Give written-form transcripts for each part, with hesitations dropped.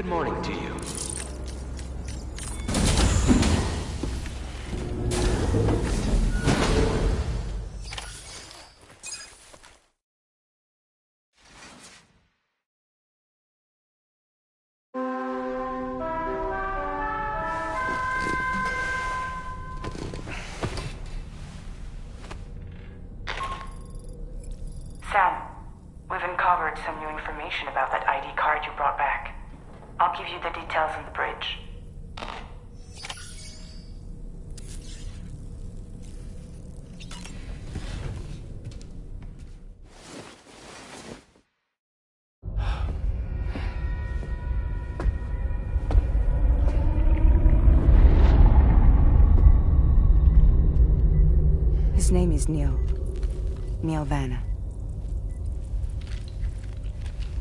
Good morning to you. Sam, we've uncovered some new information about that ID card you brought back. I'll give you the details on the bridge. His name is Neil. Neil Vanna.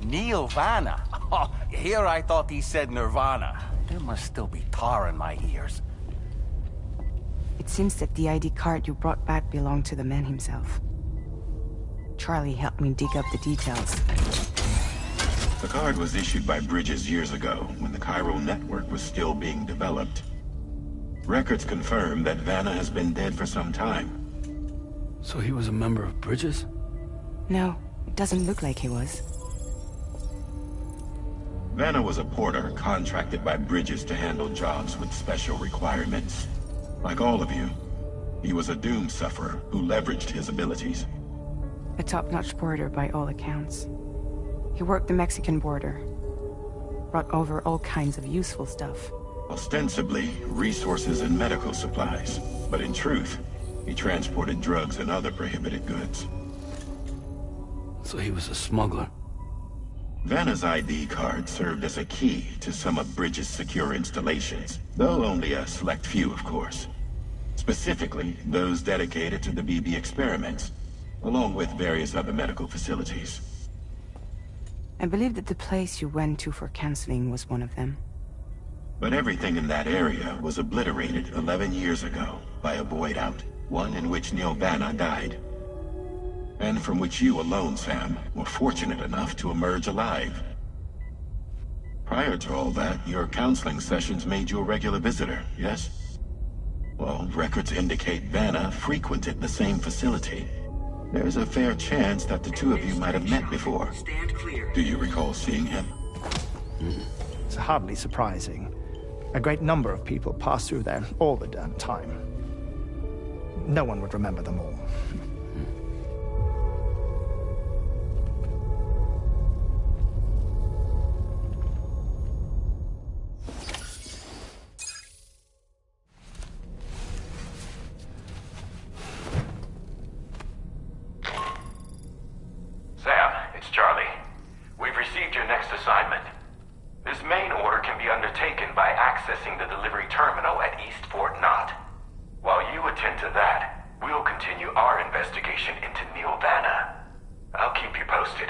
Neil Vanna? Oh, here I thought he said Nirvana. There must still be tar in my ears. It seems that the ID card you brought back belonged to the man himself. Charlie helped me dig up the details. The card was issued by Bridges years ago, when the chiral network was still being developed. Records confirm that Vanna has been dead for some time. So he was a member of Bridges? No, it doesn't look like he was. Vanna was a porter contracted by Bridges to handle jobs with special requirements. Like all of you, he was a doom sufferer who leveraged his abilities. A top-notch porter by all accounts. He worked the Mexican border. Brought over all kinds of useful stuff. Ostensibly, resources and medical supplies. But in truth, he transported drugs and other prohibited goods. So he was a smuggler. Vanna's ID card served as a key to some of Bridges' secure installations, though only a select few, of course. Specifically, those dedicated to the BB experiments, along with various other medical facilities. I believe that the place you went to for counseling was one of them. But everything in that area was obliterated 11 years ago by a void out, one in which Neil Vanna died. And from which you alone, Sam, were fortunate enough to emerge alive. Prior to all that, your counseling sessions made you a regular visitor, yes? Well, records indicate Vanna frequented the same facility. There's a fair chance that the two of you might have met before. Do you recall seeing him? It's hardly surprising. A great number of people pass through there all the damn time. No one would remember them all. Sam, it's Charlie. We've received your next assignment. This main order can be undertaken by accessing the delivery terminal at East Fort Knott. While you attend to that, we'll continue our investigation into Neil Vanna. I'll keep you posted.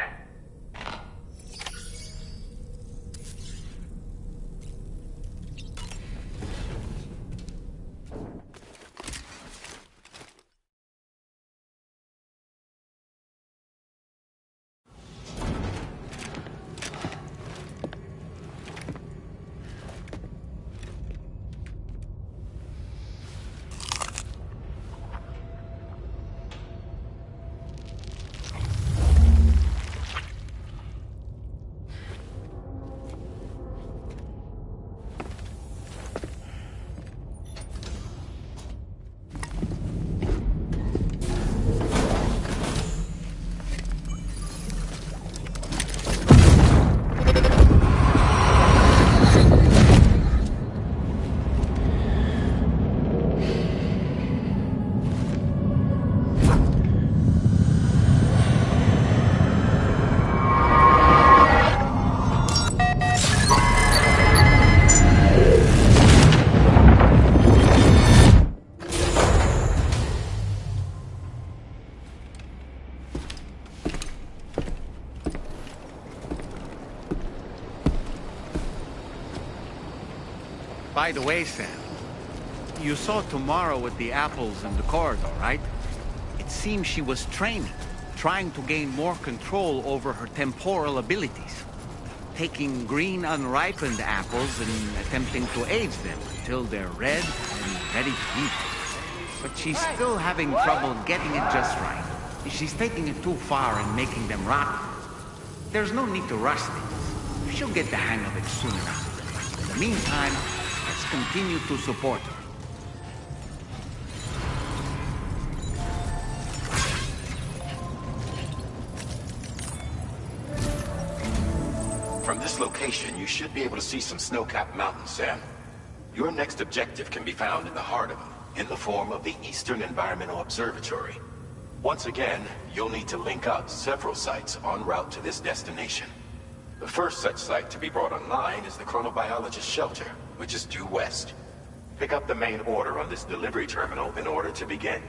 By the way, Sam, you saw Tomorrow with the apples in the corridor, right? It seems she was training, trying to gain more control over her temporal abilities. taking green unripened apples and attempting to age them until they're red and ready to eat. But she's still having trouble getting it just right. She's taking it too far and making them rotten. There's no need to rush things. She'll get the hang of it soon enough. In the meantime, let's continue to support her. From this location, you should be able to see some snow-capped mountains, Sam. Your next objective can be found in the heart of them, in the form of the Eastern Environmental Observatory. Once again, you'll need to link up several sites en route to this destination. The first such site to be brought online is the Chronobiologist Shelter, which is due west. Pick up the main order on this delivery terminal in order to begin.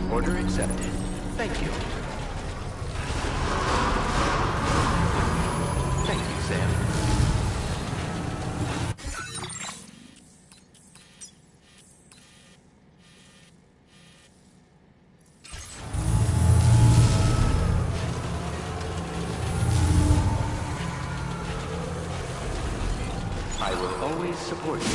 Order accepted. Thank you. Thank you, Sam. I will always support you.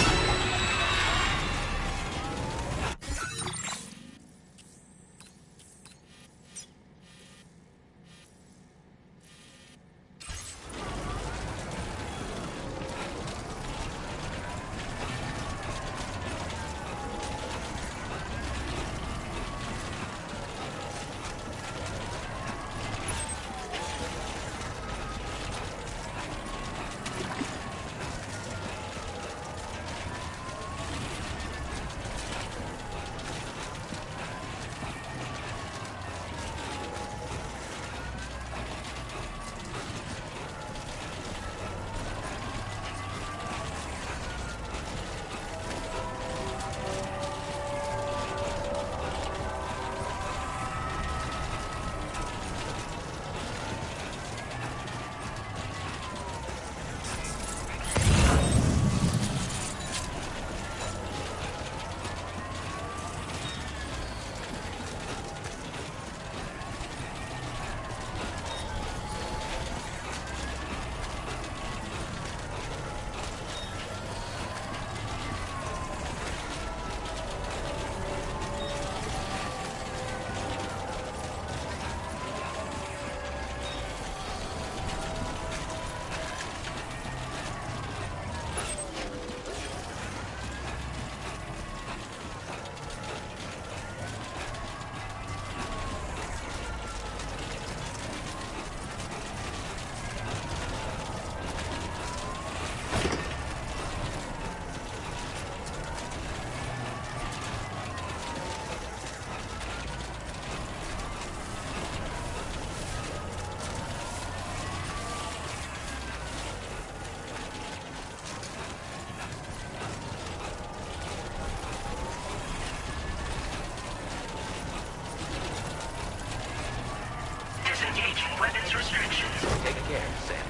Weapons restrictions. Take care, Sam.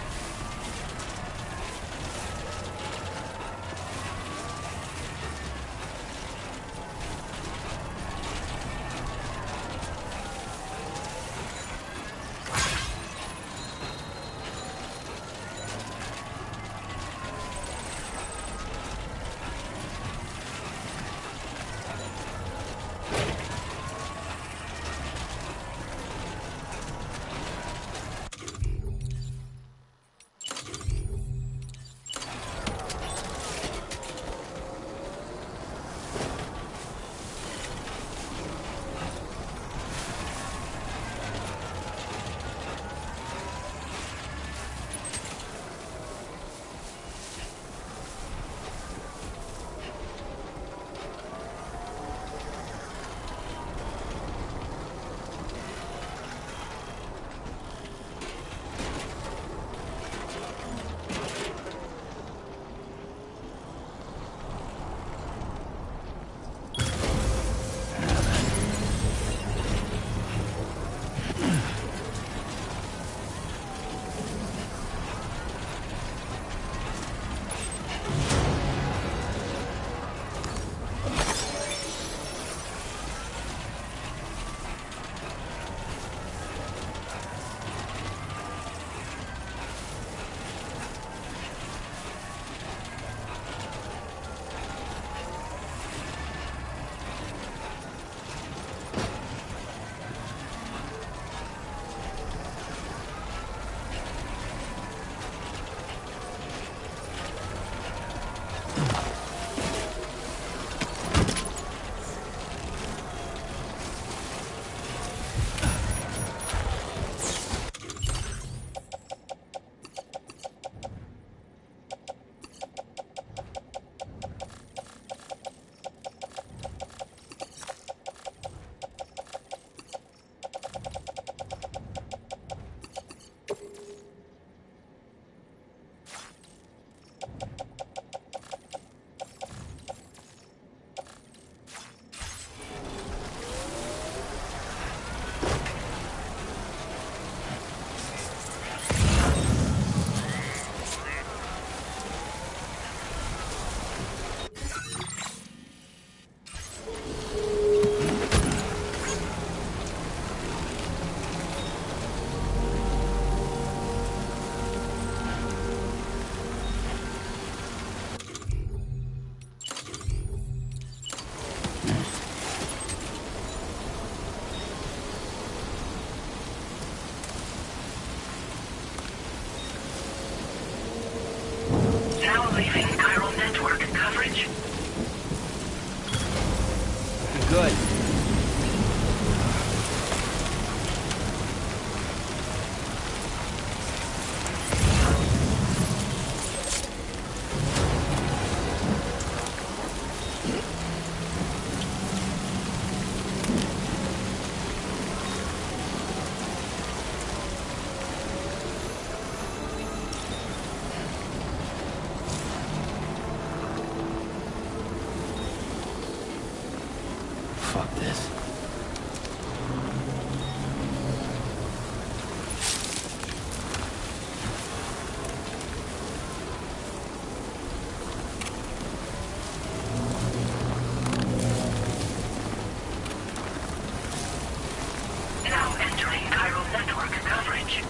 network coverage.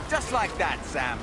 Just like that, Sam.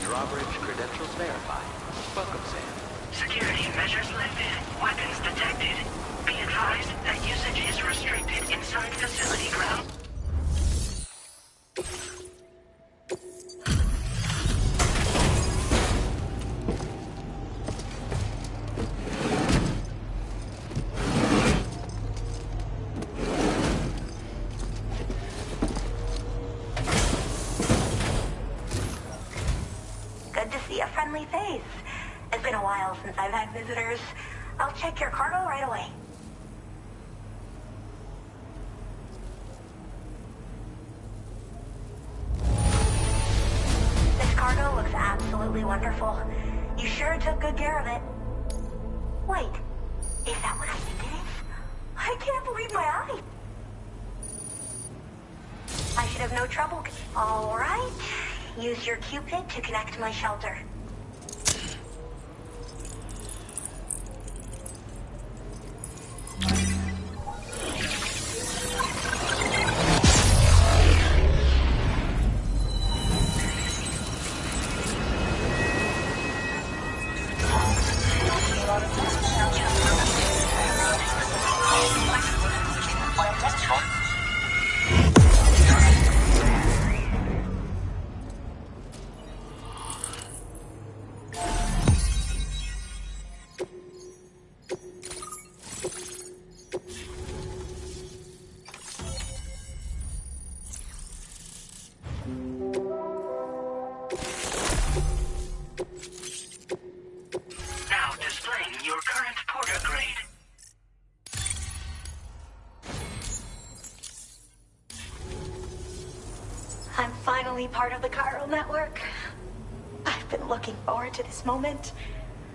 Drawbridge credentials verified. Welcome, Sam. Security measures lifted. Weapons detected. Be advised that usage is restricted inside facility ground. Good to see a friendly face. It's been a while since I've had visitors. I'll check your cargo right away. This cargo looks absolutely wonderful. You sure took good care of it. Wait, is that what I think it is? I can't believe my eyes. I should have no trouble. All right. Use your Cupid to connect my shelter. Now displaying your current porter grade. finally part of the chiral network. I've been looking forward to this moment.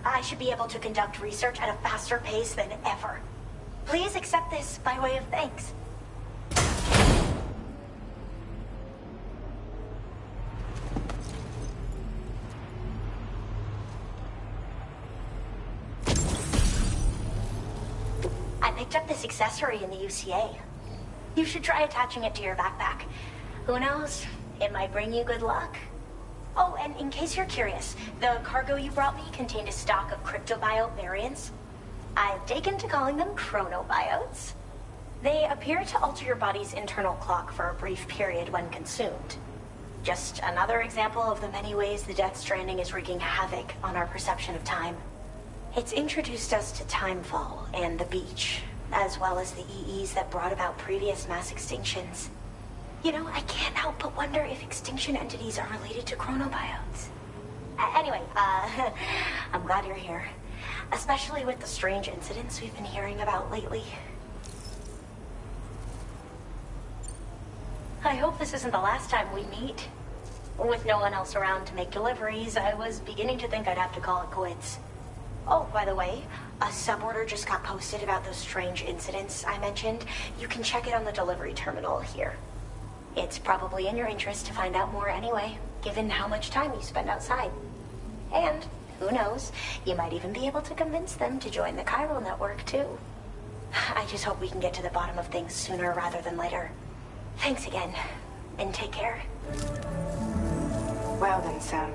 I should be able to conduct research at a faster pace than ever. Please accept this by way of thanks. I picked up this accessory in the UCA. You should try attaching it to your backpack. Who knows? It might bring you good luck. Oh, and in case you're curious, the cargo you brought me contained a stock of cryptobiote variants. I've taken to calling them chronobiotes. They appear to alter your body's internal clock for a brief period when consumed. Just another example of the many ways the Death Stranding is wreaking havoc on our perception of time. It's introduced us to Timefall and the beach, as well as the EEs that brought about previous mass extinctions. You know, I can't help but wonder if extinction entities are related to chronobiotes. Anyway, I'm glad you're here. Especially with the strange incidents we've been hearing about lately. I hope this isn't the last time we meet. With no one else around to make deliveries, I was beginning to think I'd have to call it quits. Oh, by the way, a suborder just got posted about those strange incidents I mentioned. You can check it on the delivery terminal here. It's probably in your interest to find out more anyway, given how much time you spend outside. And, who knows, you might even be able to convince them to join the chiral network, too. I just hope we can get to the bottom of things sooner rather than later. Thanks again, and take care. Well then, Sam.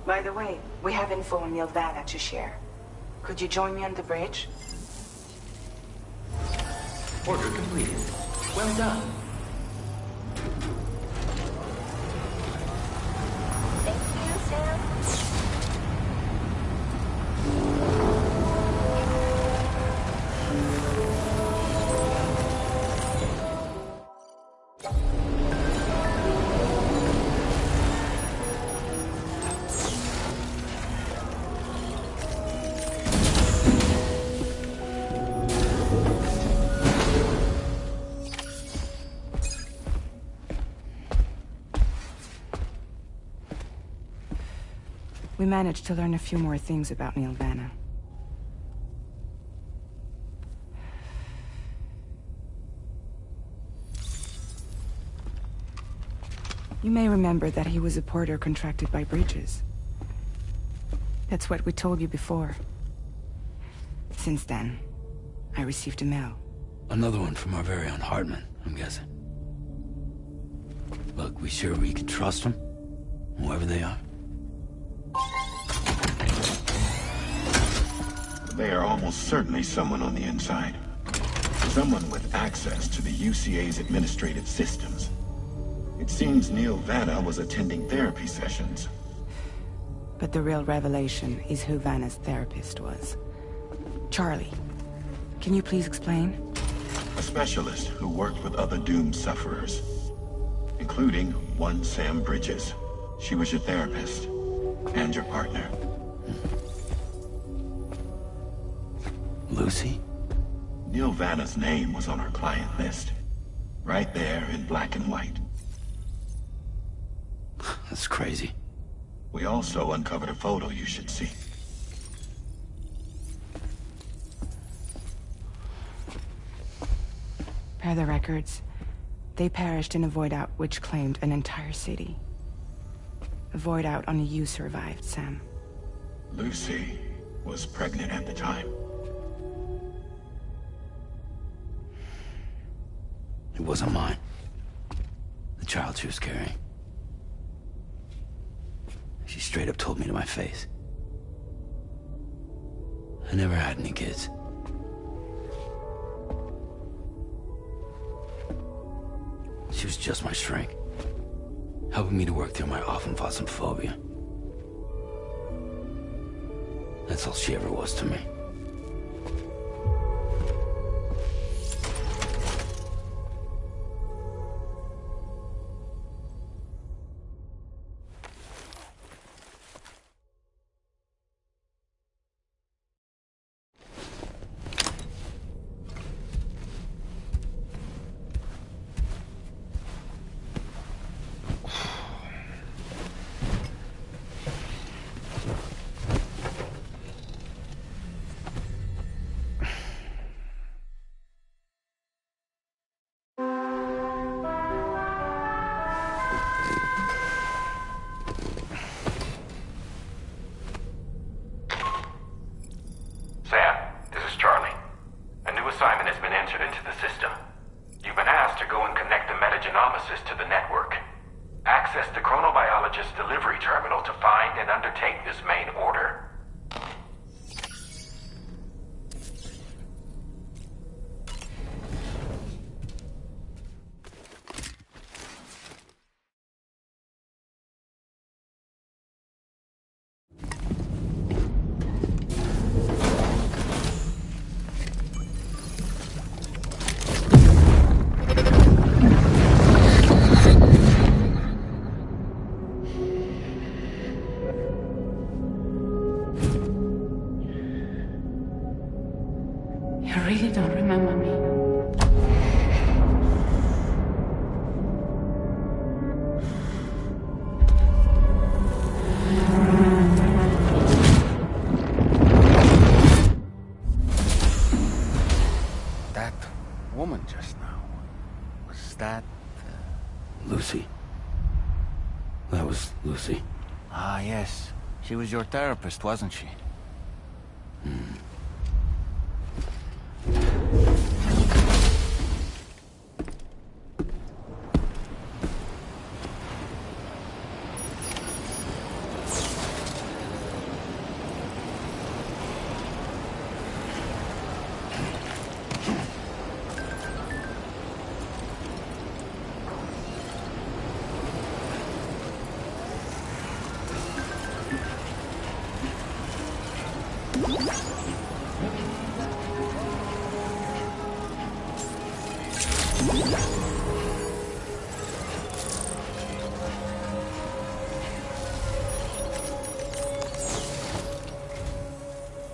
By the way, we have info on Nilvana to share. Could you join me on the bridge? Order completed. Well done. Thank you, Sam. We managed to learn a few more things about Nilvana. You may remember that he was a porter contracted by Bridges. That's what we told you before. Since then, I received a mail. Another one from our very own Hartman, I'm guessing. Look, we sure we can trust them? Whoever they are? They are almost certainly someone on the inside. Someone with access to the UCA's administrative systems. It seems Neil Vanna was attending therapy sessions. But the real revelation is who Vanna's therapist was. Charlie, can you please explain? A specialist who worked with other doomed sufferers, including one Sam Bridges. She was your therapist and your partner. Lucy? Neil Vanna's name was on our client list. Right there in black and white. That's crazy. We also uncovered a photo you should see. Per the records, they perished in a void out which claimed an entire city. A void out only you survived, Sam. Lucy was pregnant at the time. It wasn't mine. The child she was carrying. She straight up told me to my face. I never had any kids. She was just my shrink, helping me to work through my often phobia. That's all she ever was to me. into the system. You've been asked to go and connect the metagenomesis to the network. Access the chronobiologist's delivery terminal to find and undertake this main order. You really don't remember me. That woman just now, was that... Lucy. That was Lucy. Ah, yes. She was your therapist, wasn't she?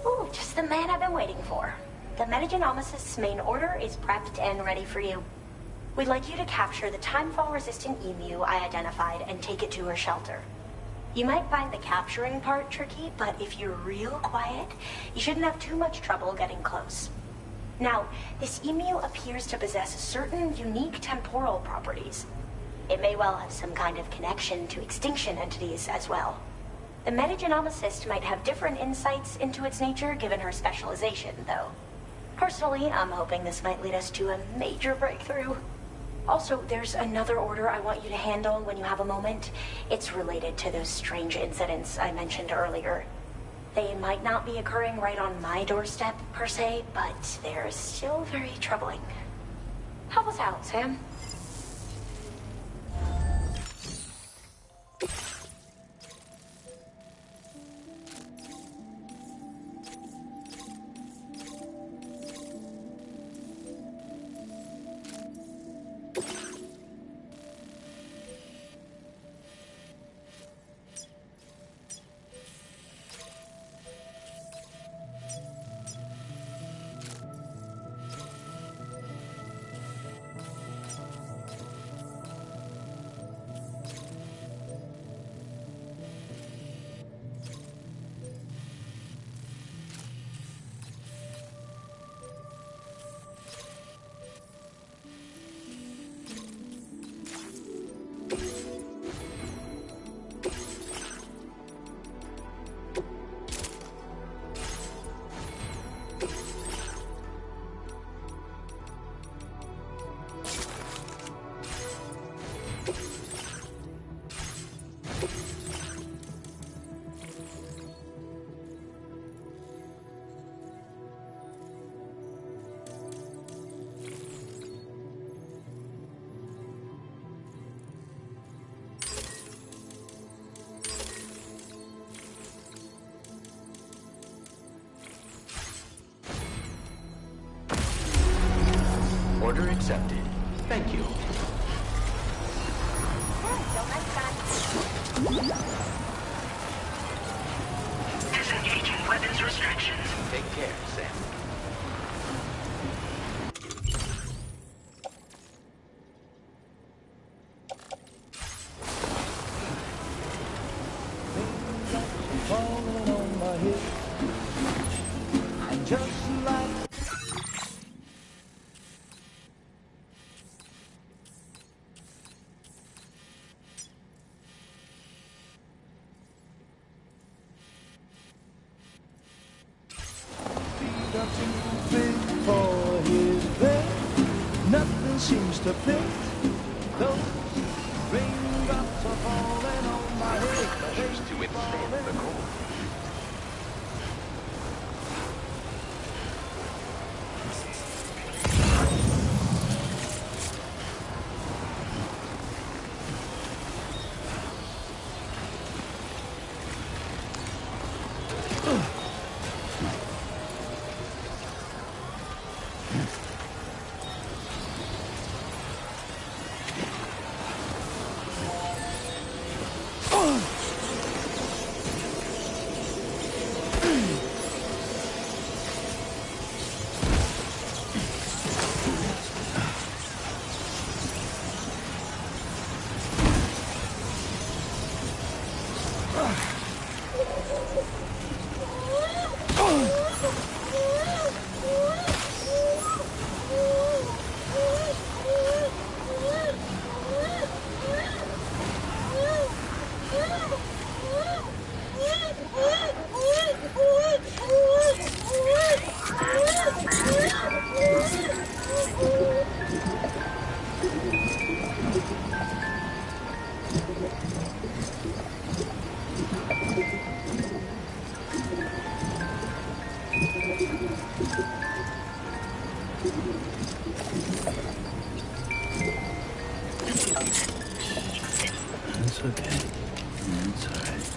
Ooh, just the man I've been waiting for. The metagenomicist's main order is prepped and ready for you. We'd like you to capture the timefall-resistant emu I identified and take it to her shelter. You might find the capturing part tricky, but if you're real quiet, you shouldn't have too much trouble getting close. Now, this emu appears to possess certain unique temporal properties. It may well have some kind of connection to extinction entities as well. The metagenomicist might have different insights into its nature given her specialization, though. Personally, I'm hoping this might lead us to a major breakthrough. Also, there's another order I want you to handle when you have a moment. It's related to those strange incidents I mentioned earlier. They might not be occurring right on my doorstep, per se, but they're still very troubling. Help us out, Sam. Order accepted. Thank you. Disengaging weapons restrictions. Take care, Sam. For his bed. seems to fit. Those raindrops are falling on my head. Measures to withstand the cold. It's okay. It's all right.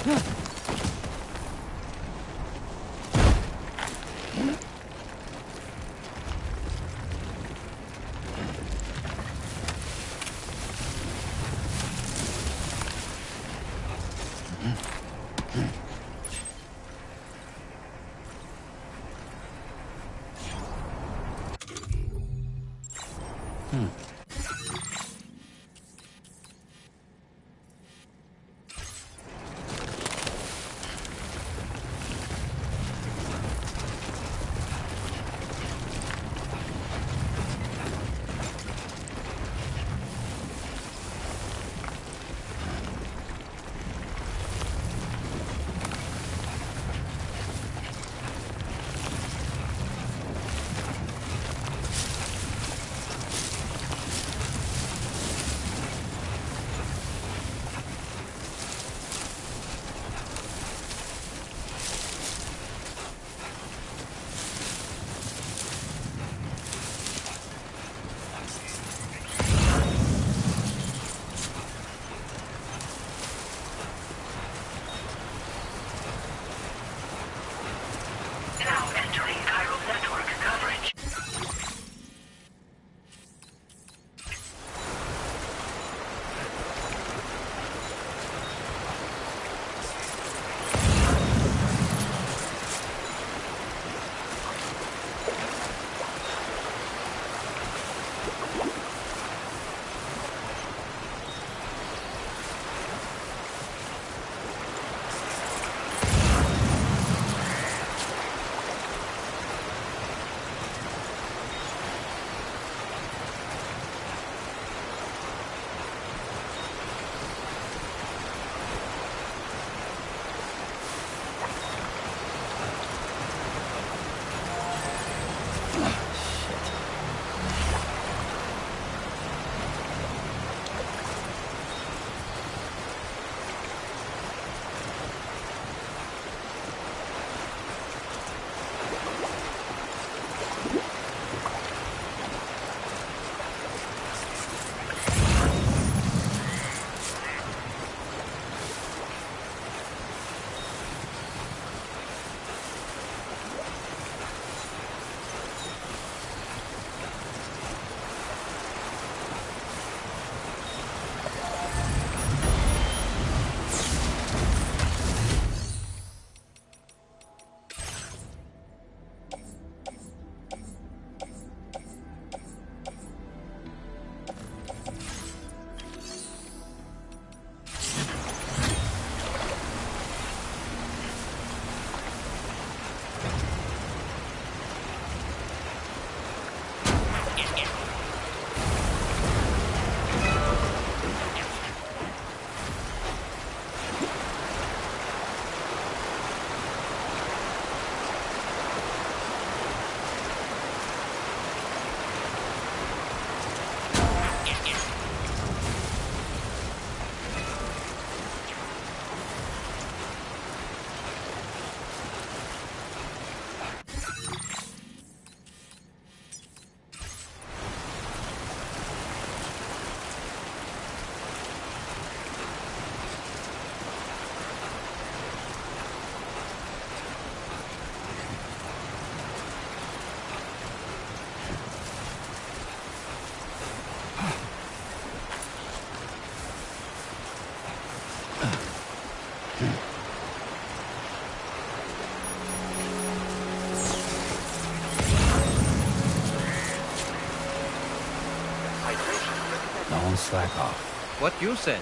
Now entering chiral network coverage. Don't slack off. What you said.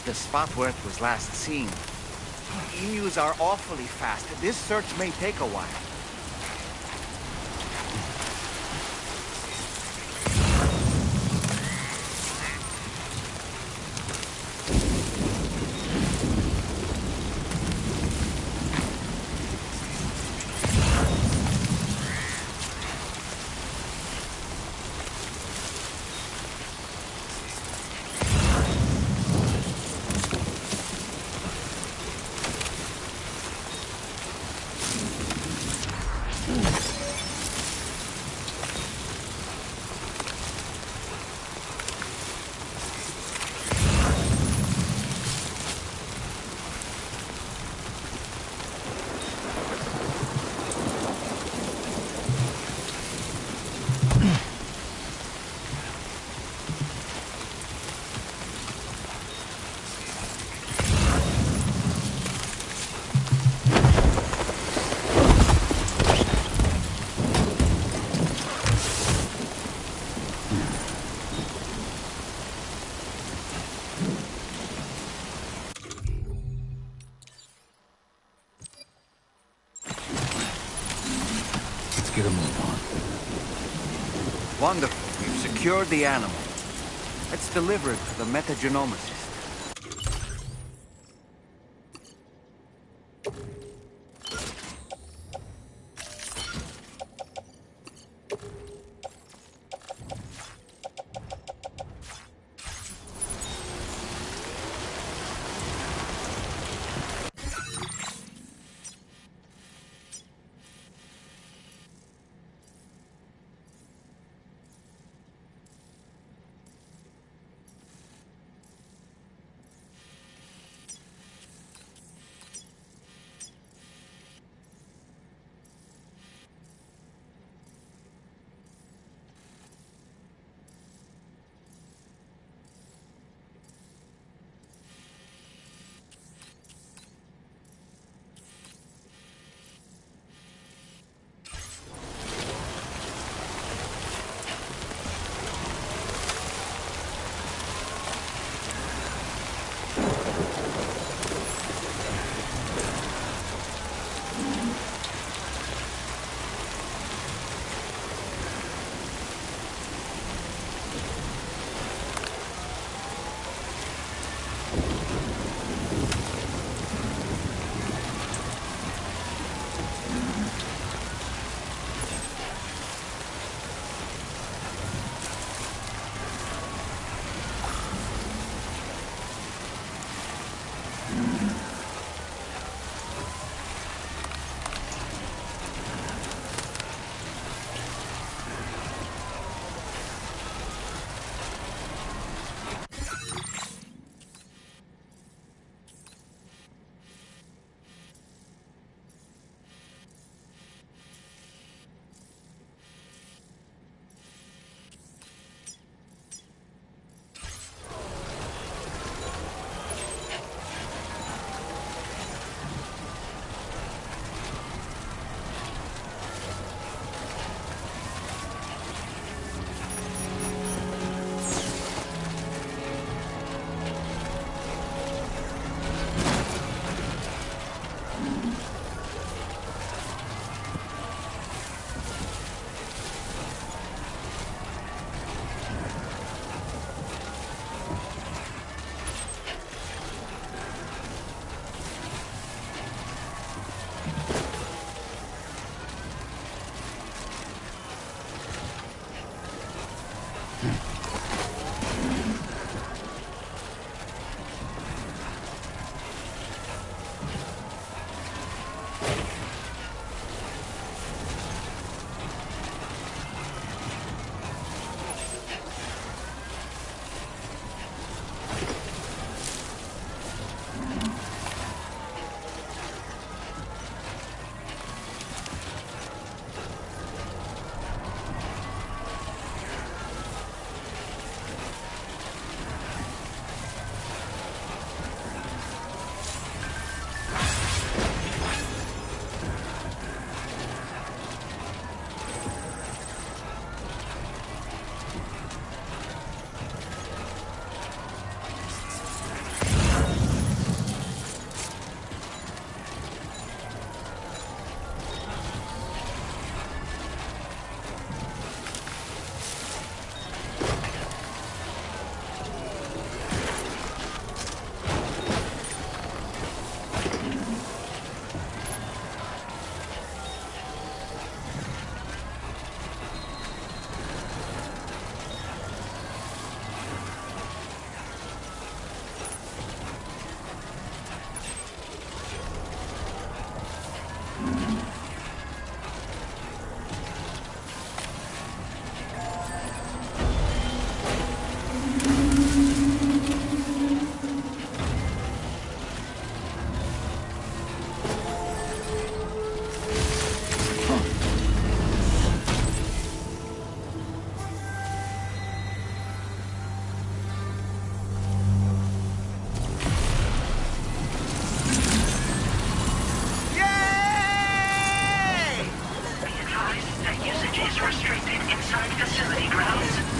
the spot where it was last seen. Emus are awfully fast. This search may take a while. Get a move on. Wonderful. We've secured the animal. Let's deliver it to the metagenomicist. that usage is restricted inside facility grounds.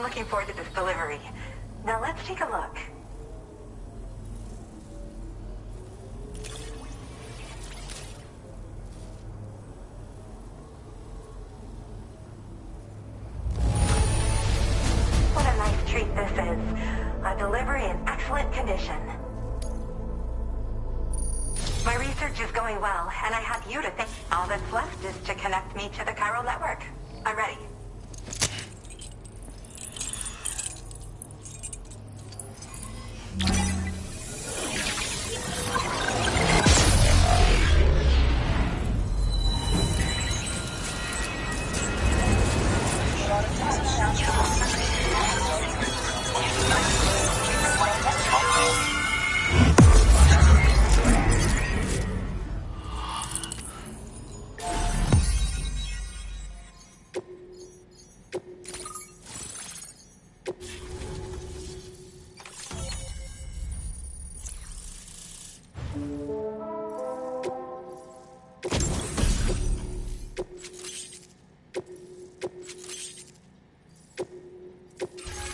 been looking forward to this delivery. Now let's take a look. What a nice treat this is. A delivery in excellent condition. My research is going well, and I have you to thank. All that's left is to connect me to the chiral network. I'm ready.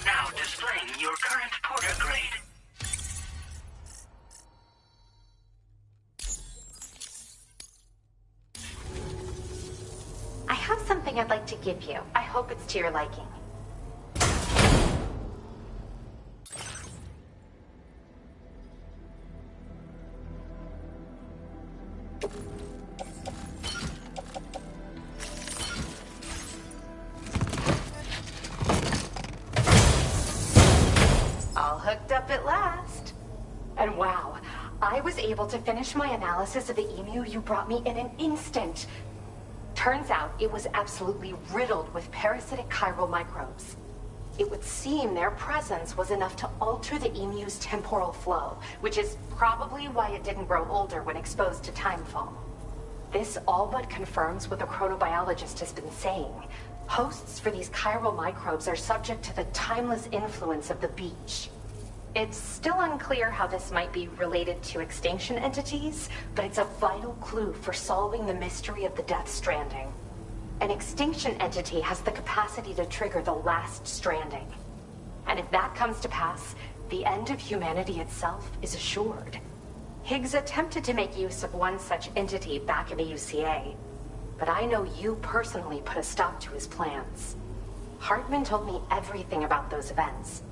Now displaying your current porter grade. I have something I'd like to give you. I hope it's to your liking. All hooked up at last. And wow, I was able to finish my analysis of the emu you brought me in an instant. Turns out it was absolutely riddled with parasitic chiral microbes. It would seem their presence was enough to alter the emu's temporal flow, which is probably why it didn't grow older when exposed to timefall. This all but confirms what the chronobiologist has been saying. Hosts for these chiral microbes are subject to the timeless influence of the beach. It's still unclear how this might be related to extinction entities, but it's a vital clue for solving the mystery of the Death Stranding. An extinction entity has the capacity to trigger the last stranding. And if that comes to pass, the end of humanity itself is assured. Higgs attempted to make use of one such entity back in the UCA, but I know you personally put a stop to his plans. Hartman told me everything about those events.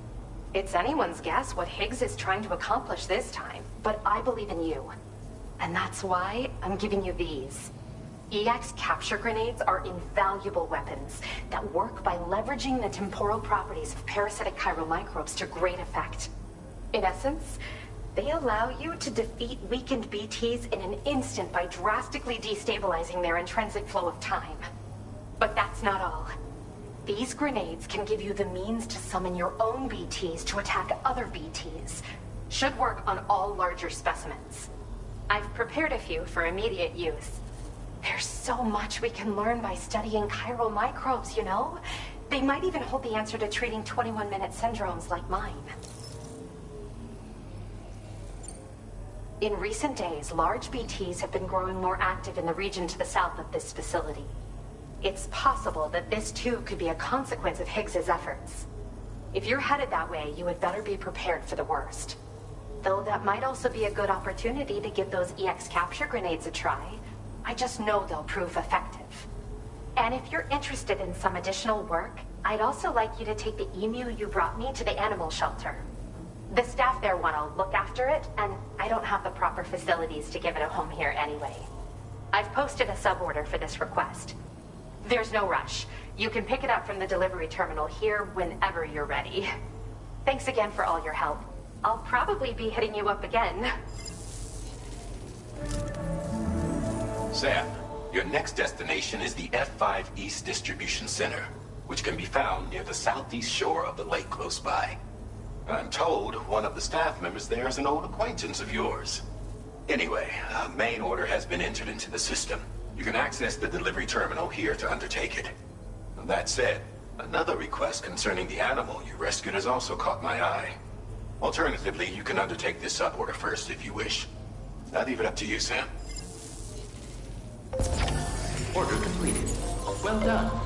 It's anyone's guess what Higgs is trying to accomplish this time, but I believe in you. And that's why I'm giving you these. EX capture grenades are invaluable weapons that work by leveraging the temporal properties of parasitic chiral microbes to great effect. In essence, they allow you to defeat weakened BTs in an instant by drastically destabilizing their intrinsic flow of time. But that's not all. These grenades can give you the means to summon your own BTs to attack other BTs. Should work on all larger specimens. I've prepared a few for immediate use. There's so much we can learn by studying chiral microbes, you know? They might even hold the answer to treating 21-minute syndromes like mine. In recent days, large BTs have been growing more active in the region to the south of this facility. It's possible that this too could be a consequence of Higgs's efforts. If you're headed that way, you had better be prepared for the worst. Though that might also be a good opportunity to give those EX capture grenades a try. I just know they'll prove effective. And if you're interested in some additional work, I'd also like you to take the emu you brought me to the animal shelter. The staff there want to look after it, and I don't have the proper facilities to give it a home here anyway. I've posted a suborder for this request. There's no rush. You can pick it up from the delivery terminal here whenever you're ready. Thanks again for all your help. I'll probably be hitting you up again. Sam, your next destination is the F5 East Distribution Center, which can be found near the southeast shore of the lake close by. I'm told one of the staff members there is an old acquaintance of yours. Anyway, a main order has been entered into the system. You can access the delivery terminal here to undertake it. That said, another request concerning the animal you rescued has also caught my eye. Alternatively, you can undertake this suborder first if you wish. I'll leave it up to you, Sam. Order completed. Well done.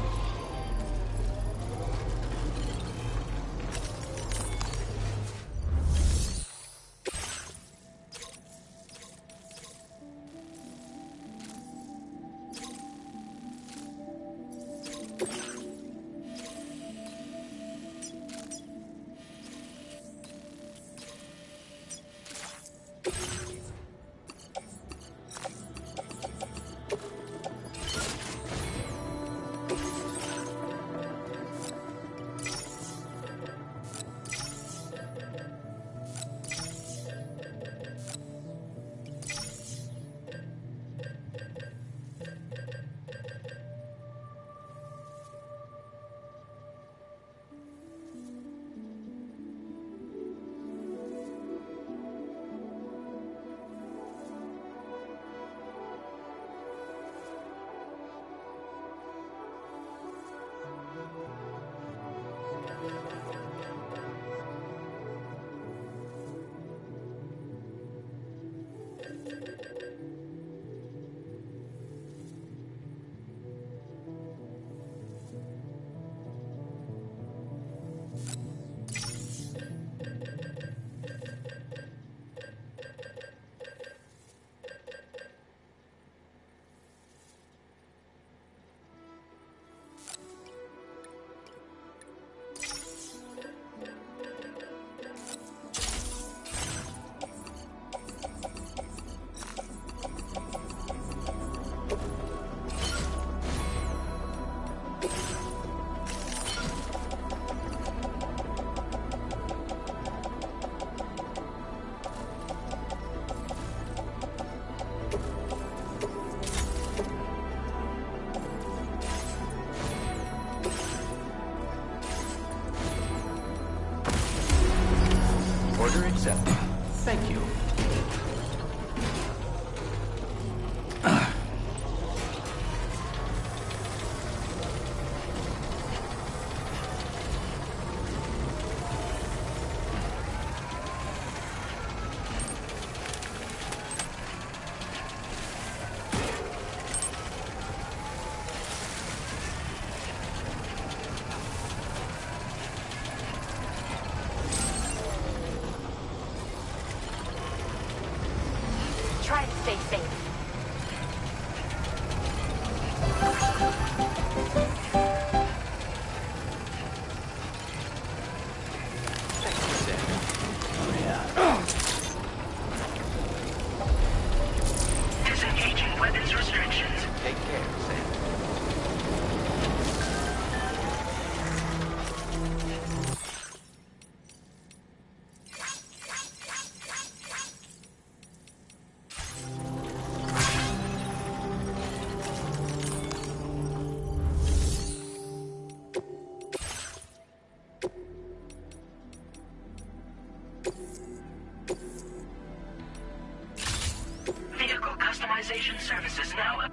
stay safe. Disengaging weapons restrictions. Take care, Sam. Vehicle customization services now.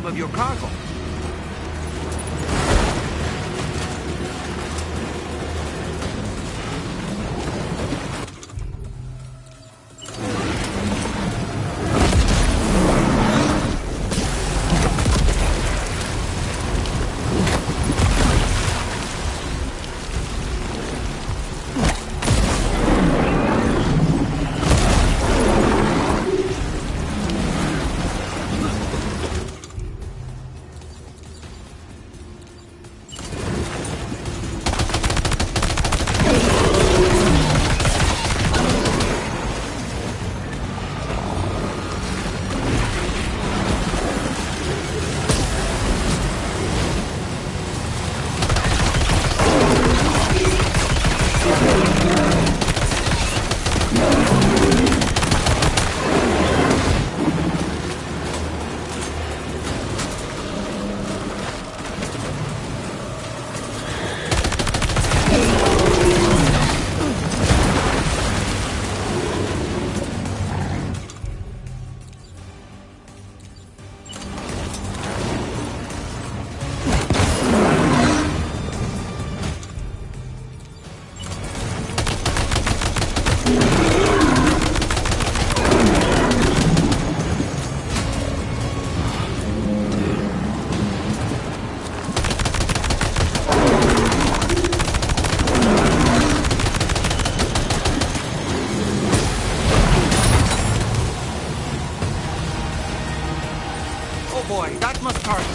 of your cargo. Boy, that must hurt.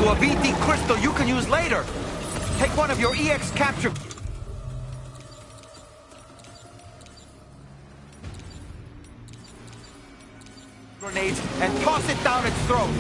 A VT crystal you can use later. Take one of your EX capture grenades and toss it down its throat.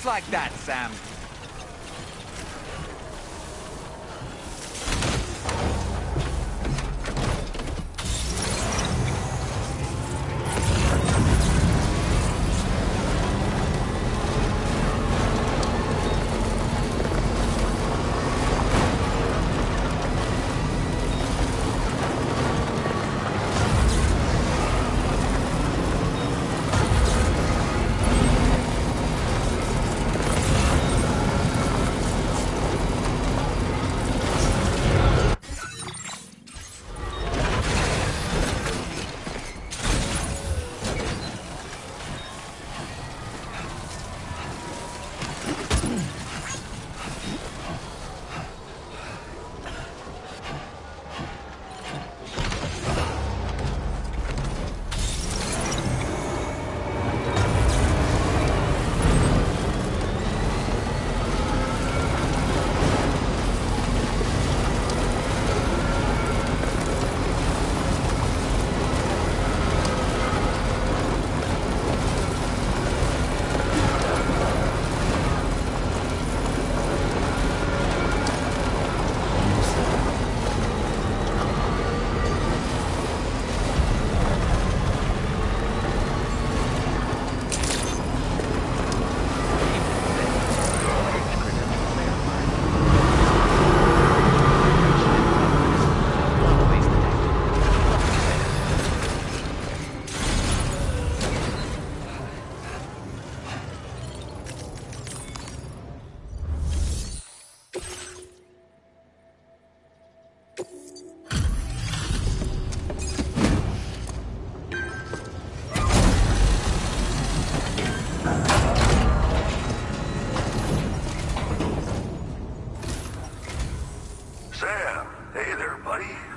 Just like that, Sam.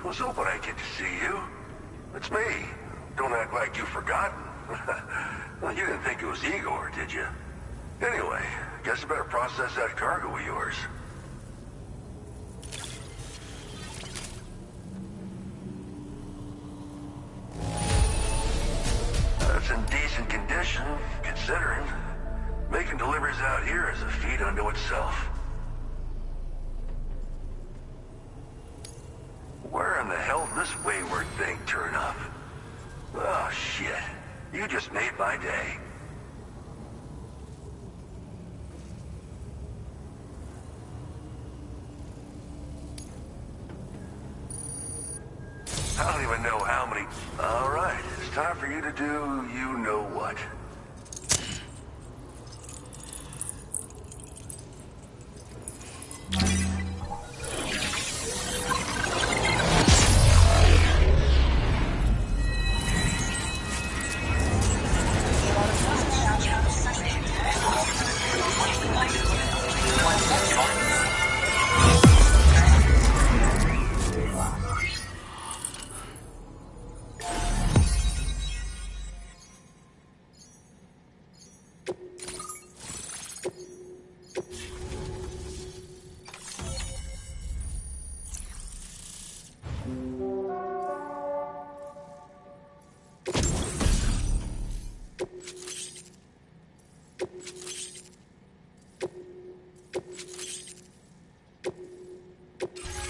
was hoping I'd get to see you. It's me. Don't act like you've forgotten. Well, you didn't think it was Igor, did you? Anyway, guess I better process that cargo of yours. It's in decent condition, considering. Making deliveries out here is a feat unto itself. Where in the hell did this wayward thing turn up? Oh, shit. You just made my day. I don't even know how many... All right, it's time for you to do you know what.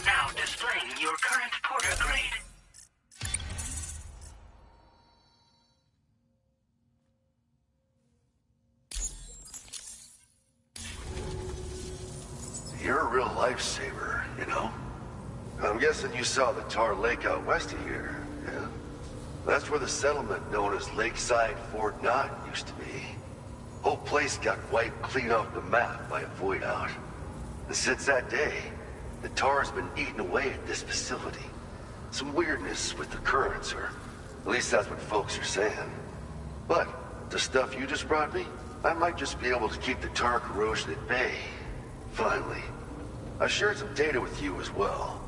Now displaying your current porter grade. You're a real lifesaver, you know? I'm guessing you saw the Tar Lake out west of here, yeah? That's where the settlement known as Lakeside Fort Knott used to be. Whole place got wiped clean off the map by a void out. And since that day, the tar's been eating away at this facility. Some weirdness with the currents, or at least that's what folks are saying. But the stuff you just brought me, I might just be able to keep the tar corrosion at bay. Finally. I shared some data with you as well.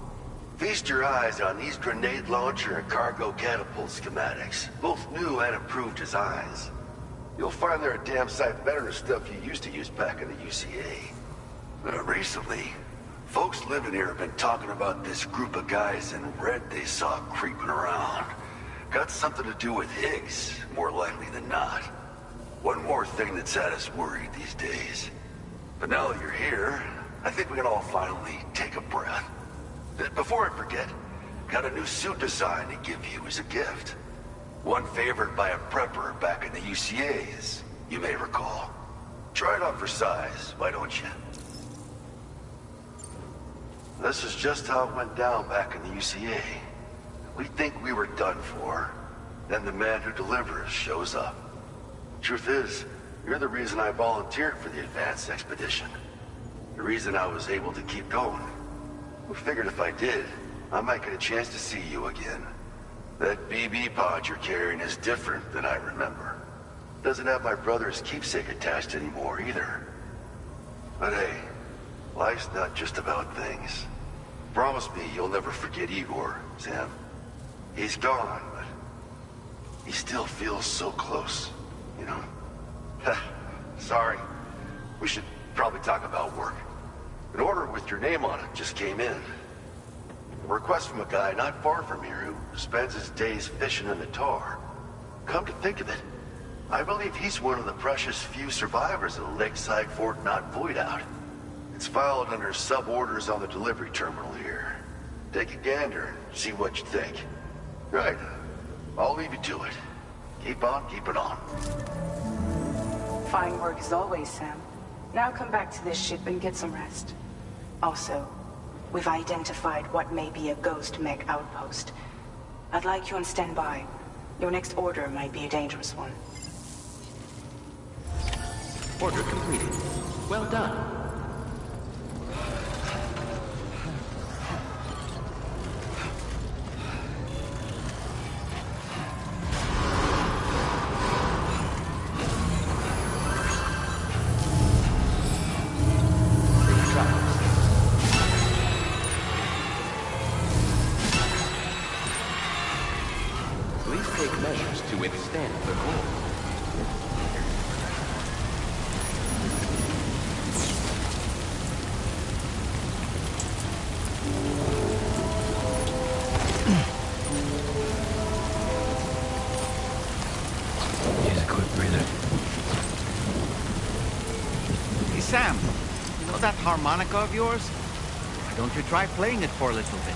Feast your eyes on these grenade launcher and cargo catapult schematics, both new and improved designs. You'll find they're a damn sight better than stuff you used to use back in the UCA. Recently, folks living here have been talking about this group of guys in red they saw creeping around. Got something to do with Higgs, more likely than not. One more thing that's had us worried these days. But now that you're here, I think we can all finally take a breath. Before I forget, got a new suit design to give you as a gift. One favored by a prepper back in the UCAs, you may recall. Try it on for size, why don't you? This is just how it went down back in the UCA. We think we were done for. Then the man who delivers shows up. Truth is, you're the reason I volunteered for the advanced expedition. The reason I was able to keep going. We figured if I did, I might get a chance to see you again. That BB pod you're carrying is different than I remember. Doesn't have my brother's keepsake attached anymore either. But hey, life's not just about things. Promise me you'll never forget Igor, Sam. He's gone, but he still feels so close, you know? Sorry. We should probably talk about work. An order with your name on it just came in. A request from a guy not far from here who spends his days fishing in the tar. Come to think of it, I believe he's one of the precious few survivors of the Lakeside Fort Knott void out. It's filed under sub-orders on the delivery terminal here. Take a gander and see what you think. Right. I'll leave you to it. Keep on keeping on. Fine work as always, Sam. Now come back to this ship and get some rest. Also, we've identified what may be a ghost mech outpost. I'd like you on standby. Your next order might be a dangerous one. Order completed. Well done. Please take measures to withstand the cold. Hey, Sam, you know that harmonica of yours? Why don't you try playing it for a little bit?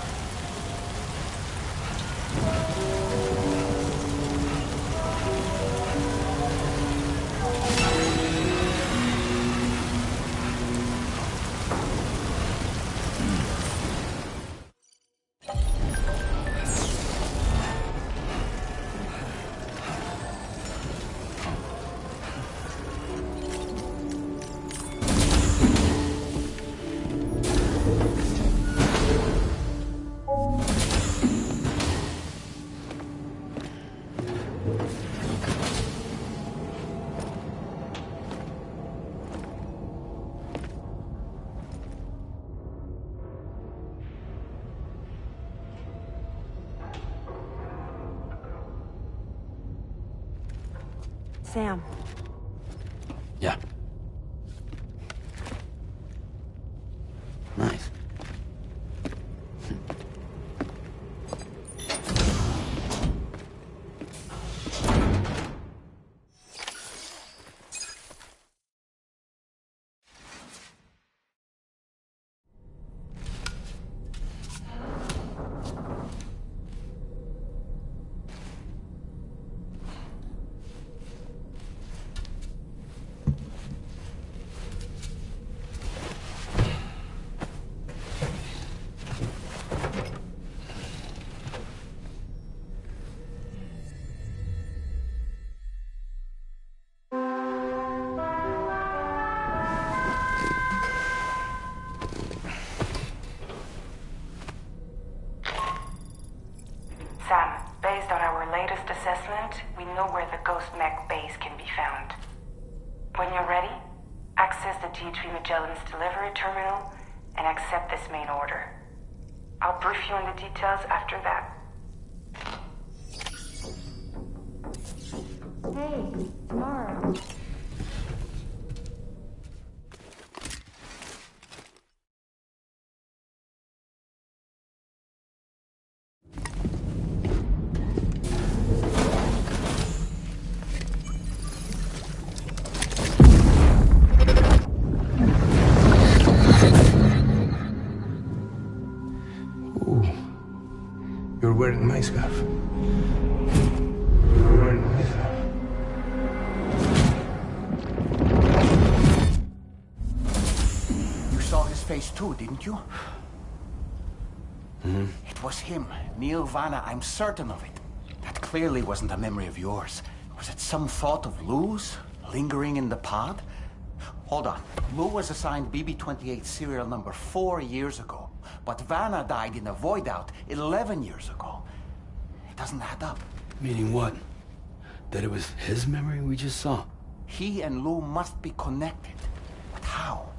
Sam. Yeah. Nice. Sam, based on our latest assessment, we know where the Ghost Mech base can be found. When you're ready, access the T3 Magellan's delivery terminal and accept this main order. I'll brief you on the details after that. Hey, tomorrow. were wearing my scarf. You were wearing my scarf. You saw his face too, didn't you? Mm-hmm. It was him, Neil Vanna, I'm certain of it. That clearly wasn't a memory of yours. Was it some thought of Lou's, lingering in the pod? Hold on. Lou was assigned BB-28 serial number 4 years ago, but Vanna died in a void-out 11 years ago. It doesn't add up. Meaning what? That it was his memory we just saw? He and Lou must be connected. But how?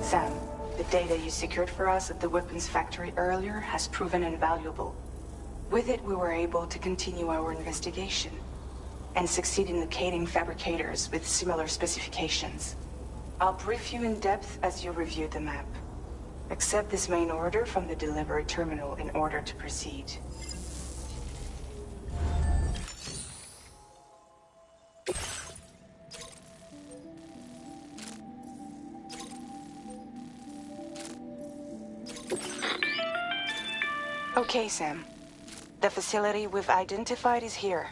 Sam, the data you secured for us at the weapons factory earlier has proven invaluable. With it, we were able to continue our investigation and succeed in locating fabricators with similar specifications. I'll brief you in depth as you review the map. Accept this main order from the delivery terminal in order to proceed. Okay, Sam. The facility we've identified is here.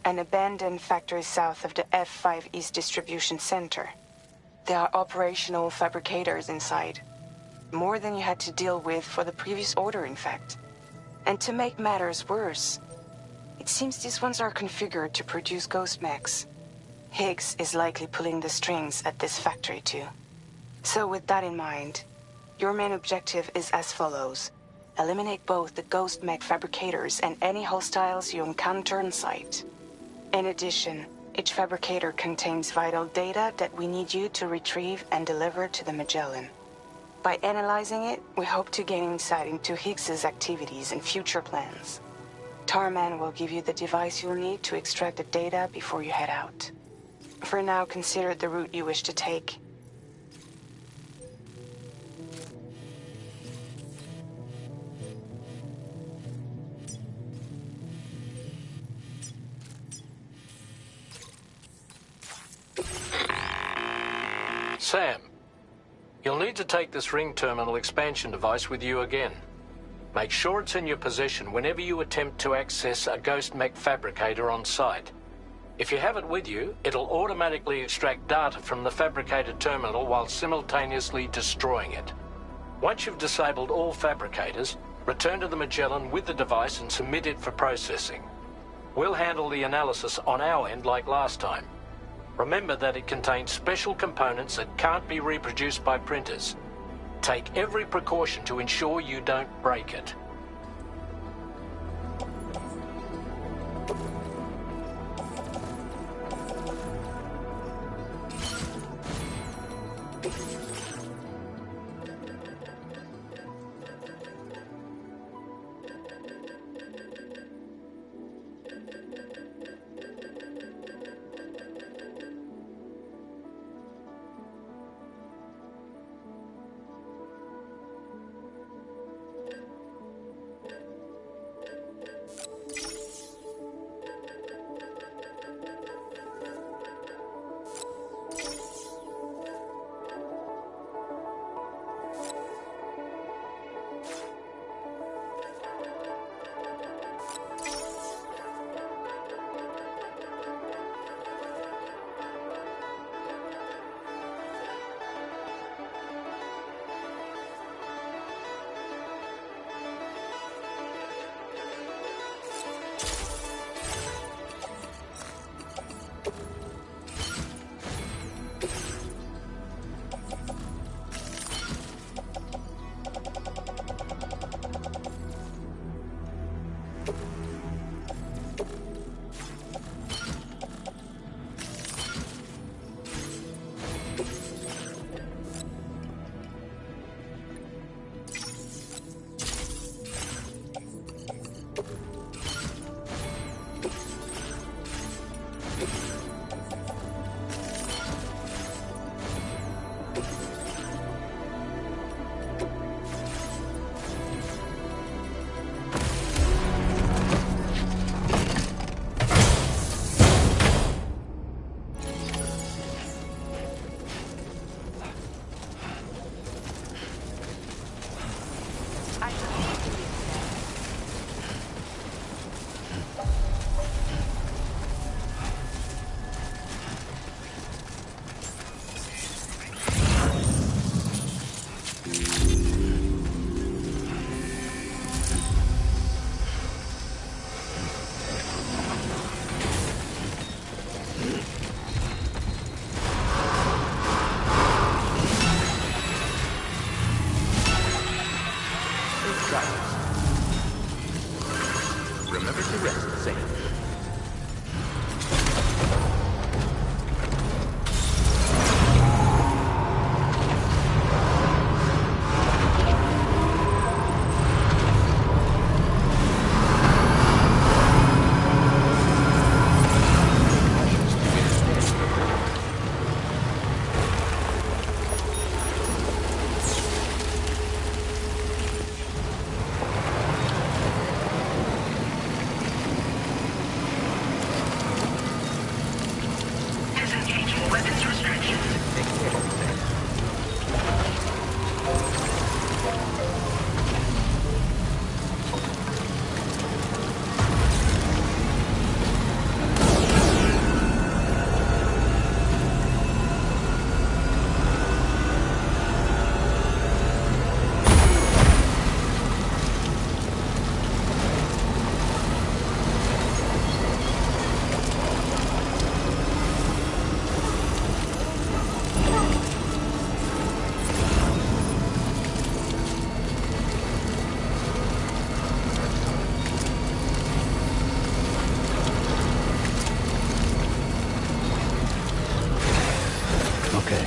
An abandoned factory south of the F5 East Distribution Center. There are operational fabricators inside. More than you had to deal with for the previous order, in fact. And to make matters worse, it seems these ones are configured to produce ghost mechs. Higgs is likely pulling the strings at this factory too. So with that in mind, your main objective is as follows. Eliminate both the ghost mech fabricators and any hostiles you encounter on site. In addition, each fabricator contains vital data that we need you to retrieve and deliver to the Magellan. By analyzing it, we hope to gain insight into Higgs's activities and future plans. Tarman will give you the device you'll need to extract the data before you head out. For now, consider the route you wish to take. Sam, you'll need to take this ring terminal expansion device with you again. Make sure it's in your possession whenever you attempt to access a ghost mech fabricator on site. If you have it with you, it'll automatically extract data from the fabricated terminal while simultaneously destroying it. Once you've disabled all fabricators, return to the Magellan with the device and submit it for processing. We'll handle the analysis on our end like last time. Remember that it contains special components that can't be reproduced by printers. Take every precaution to ensure you don't break it. I believe in you, Sam. Remember to rest, Sam. Disengaging weapons restrictions. Okay.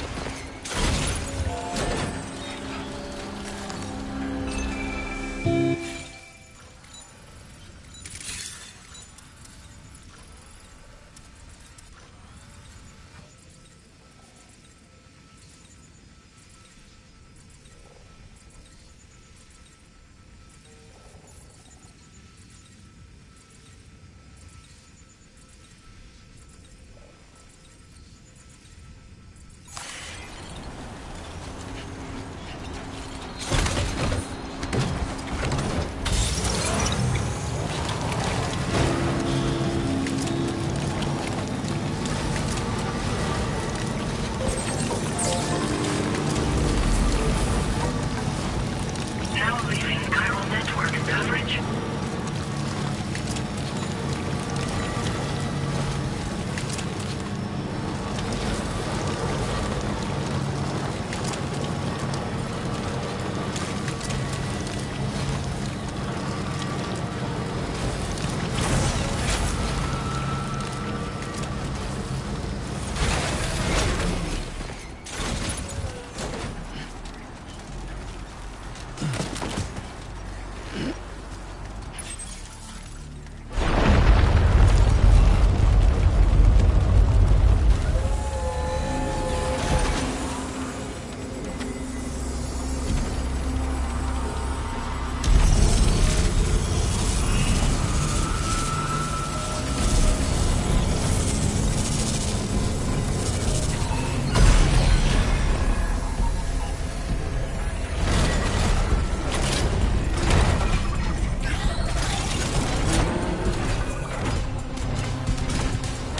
Now leaving chiral network coverage.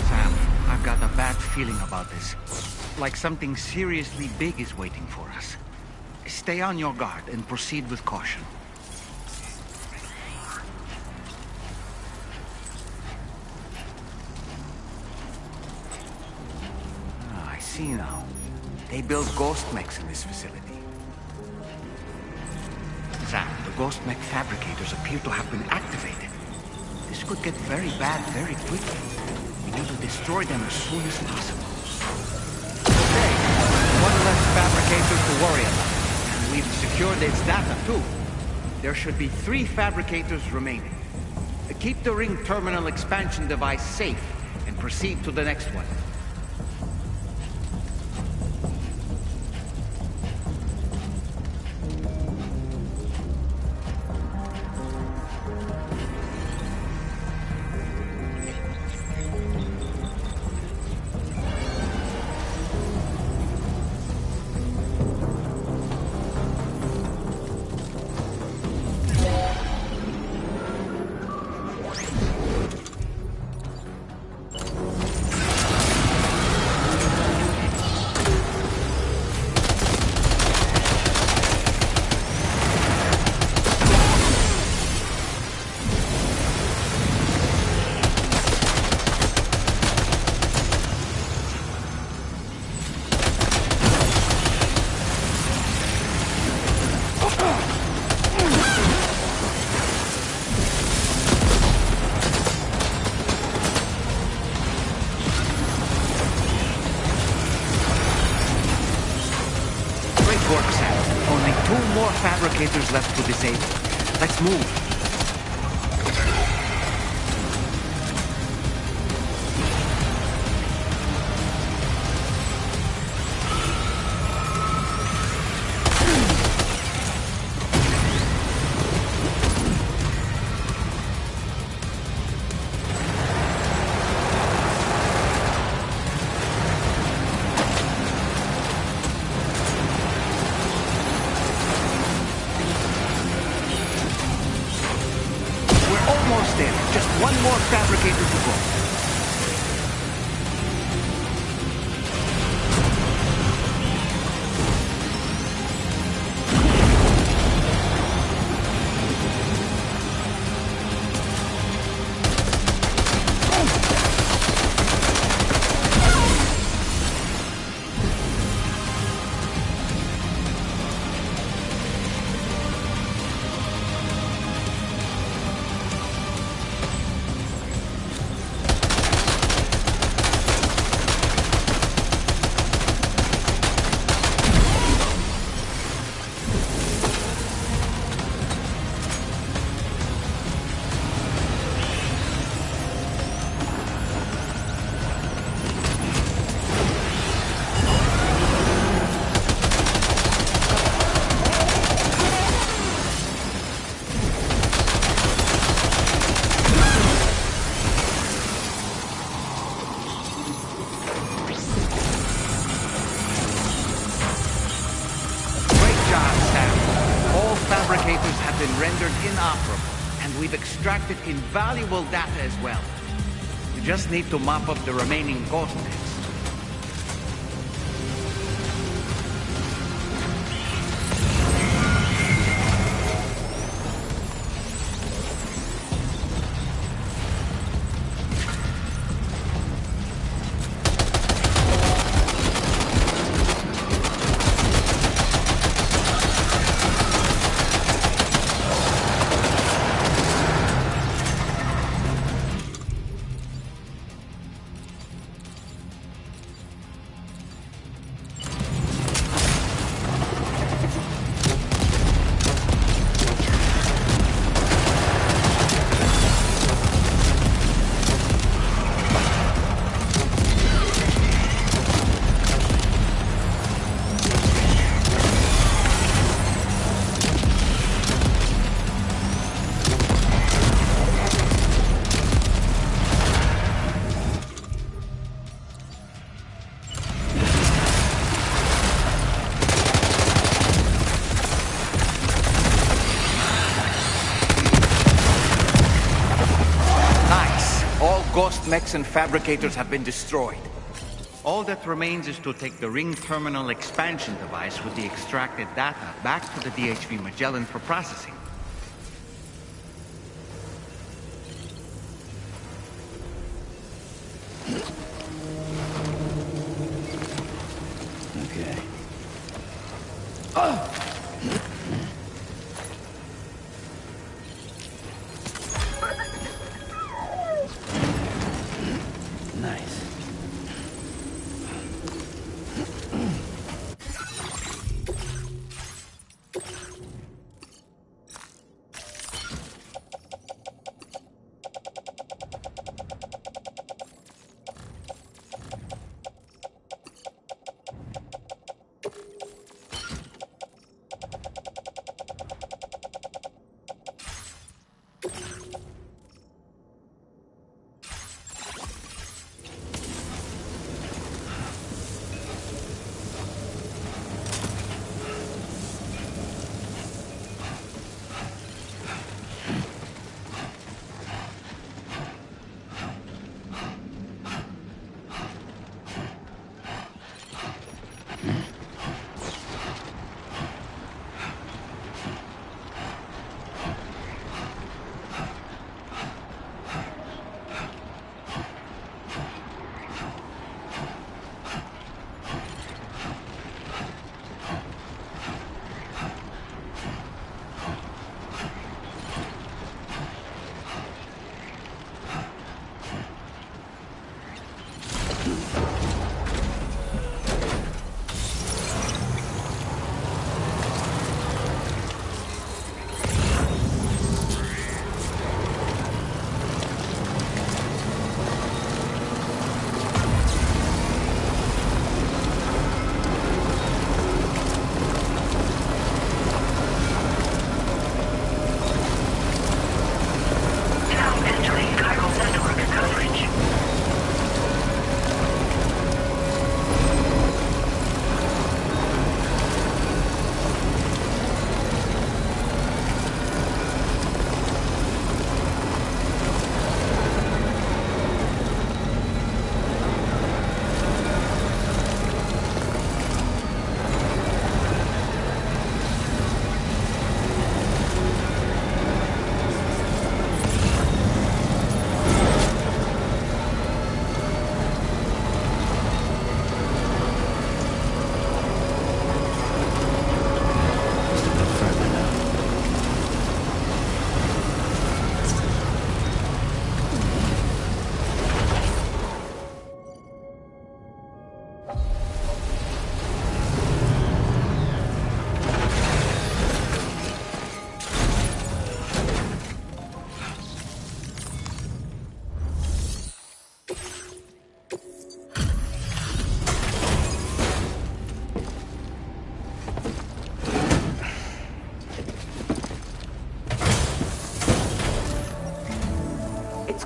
Sam, I've got a bad feeling about this. Like something seriously big is waiting for us. Stay on your guard and proceed with caution. I see now. They build ghost mechs in this facility. Sam, the ghost mech fabricators appear to have been activated. This could get very bad very quickly. We need to destroy them as soon as possible. Okay, one less fabricator to worry about. And we've secured its data too. There should be 3 fabricators remaining. Keep the ring terminal expansion device safe and proceed to the next one. Only 2 more fabricators left to disable. Let's move. Almost there. Just 1 more fabricator to go. Fabricators have been rendered inoperable, and we've extracted invaluable data as well. We just need to mop up the remaining ghost mechs. Ghost mechs and fabricators have been destroyed. All that remains is to take the ring terminal expansion device with the extracted data back to the DHV Magellan for processing. Okay. Nice.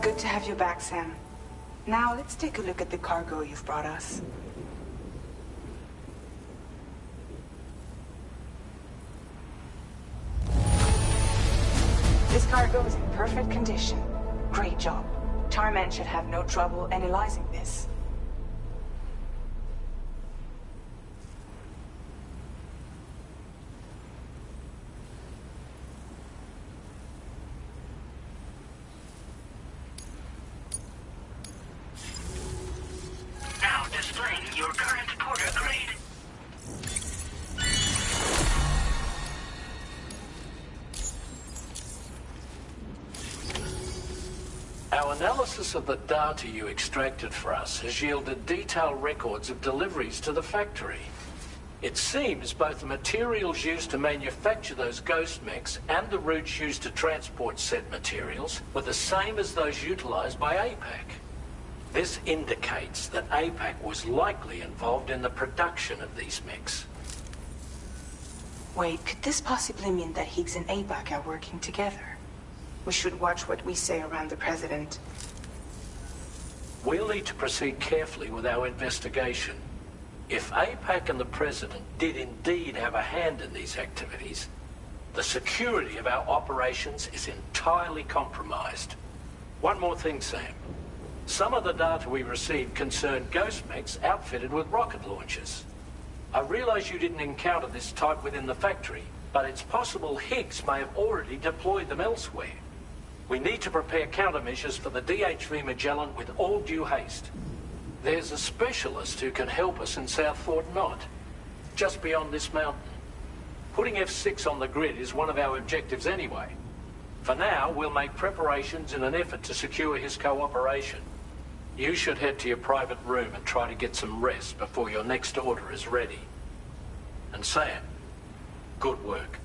Good to have you back, Sam. Now, let's take a look at the cargo you've brought us. This cargo is in perfect condition. Great job. Tarman should have no trouble analyzing this. Now displaying your current porter grade. Our analysis of the data you extracted for us has yielded detailed records of deliveries to the factory. It seems both the materials used to manufacture those ghost mechs and the routes used to transport said materials were the same as those utilized by APAC. This indicates that APAC was likely involved in the production of these mechs. Wait, could this possibly mean that Higgs and APAC are working together? We should watch what we say around the President. We'll need to proceed carefully with our investigation. If APAC and the President did indeed have a hand in these activities, the security of our operations is entirely compromised. One more thing, Sam. Some of the data we received concerned ghost mechs outfitted with rocket launchers. I realize you didn't encounter this type within the factory, but it's possible Higgs may have already deployed them elsewhere. We need to prepare countermeasures for the DHV Magellan with all due haste. There's a specialist who can help us in South Fort Knot, just beyond this mountain. Putting F6 on the grid is one of our objectives anyway. For now, we'll make preparations in an effort to secure his cooperation. You should head to your private room and try to get some rest before your next order is ready. And Sam, good work.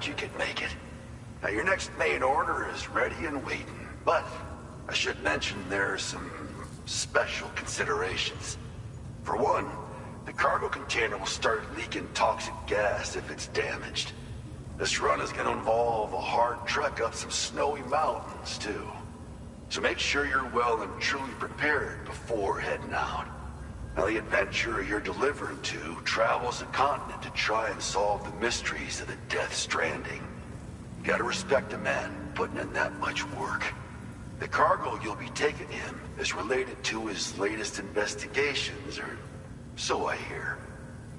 You can make it. Now, your next main order is ready and waiting, but I should mention there are some special considerations. For one, the cargo container will start leaking toxic gas if it's damaged. This run is going to involve a hard trek up some snowy mountains, too. So make sure you're well and truly prepared before heading out. Now, the adventurer you're delivering to travels the continent to try and solve the mysteries of the Death Stranding. You gotta respect a man. putting in that much work. The cargo you'll be taking him is related to his latest investigations, or so I hear.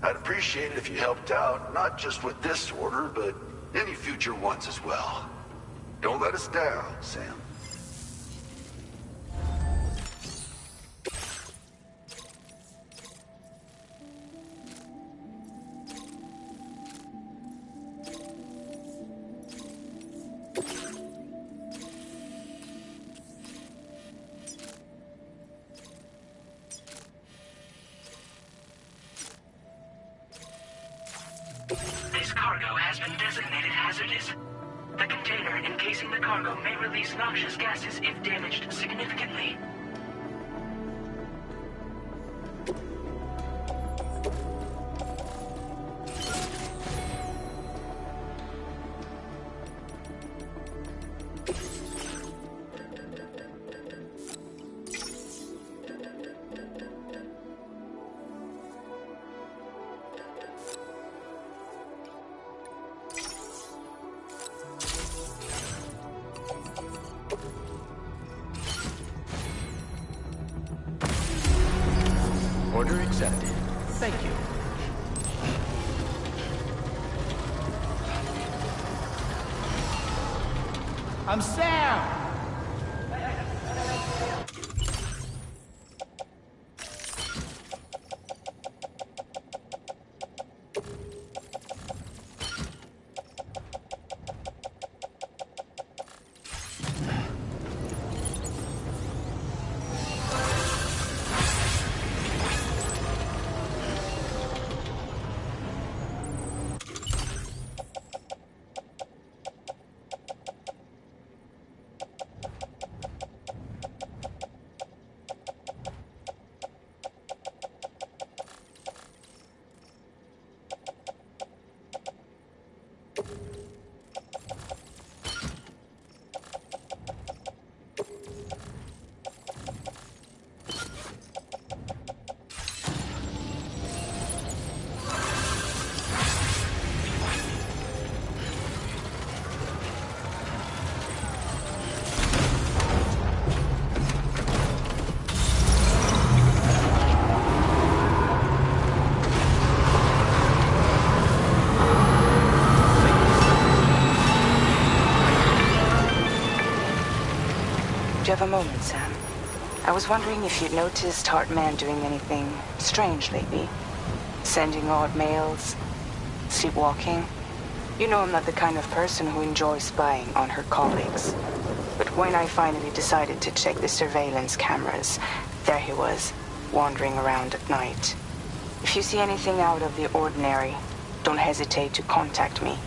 I'd appreciate it if you helped out, not just with this order, but any future ones as well. Don't let us down, Sam. This cargo has been designated hazardous. The container encasing the cargo may release noxious gases if damaged significantly. Order accepted. Thank you. I'm Sam! Do you have a moment, Sam? I was wondering if you'd noticed Hartman doing anything strange lately. Sending odd mails, sleepwalking. You know I'm not the kind of person who enjoys spying on her colleagues. But when I finally decided to check the surveillance cameras, there he was, wandering around at night. If you see anything out of the ordinary, don't hesitate to contact me.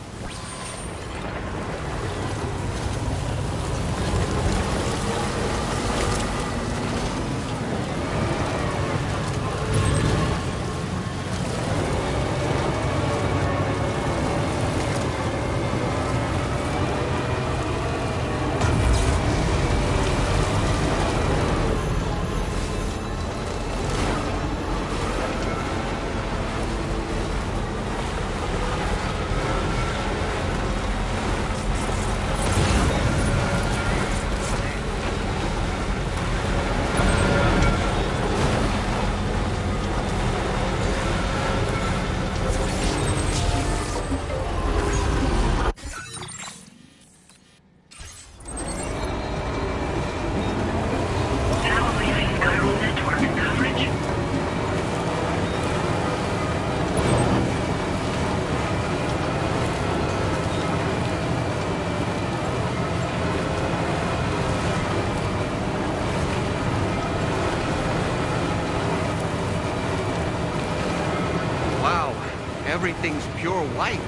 Everything's pure white.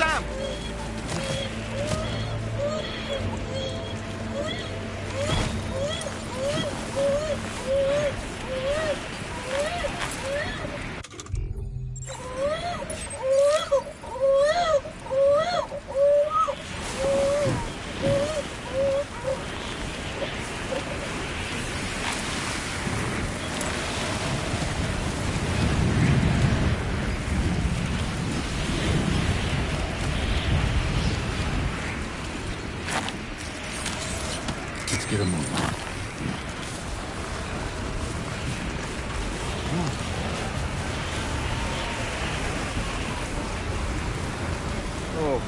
Sam! Let's get a move on. Oh,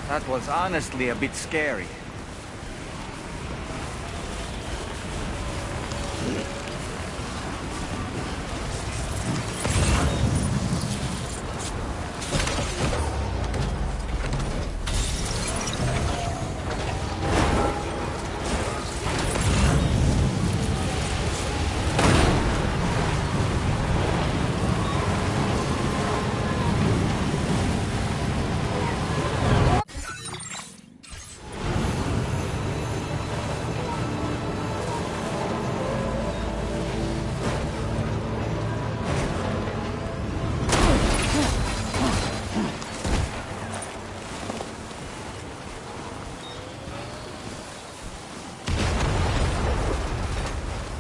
that was honestly a bit scary.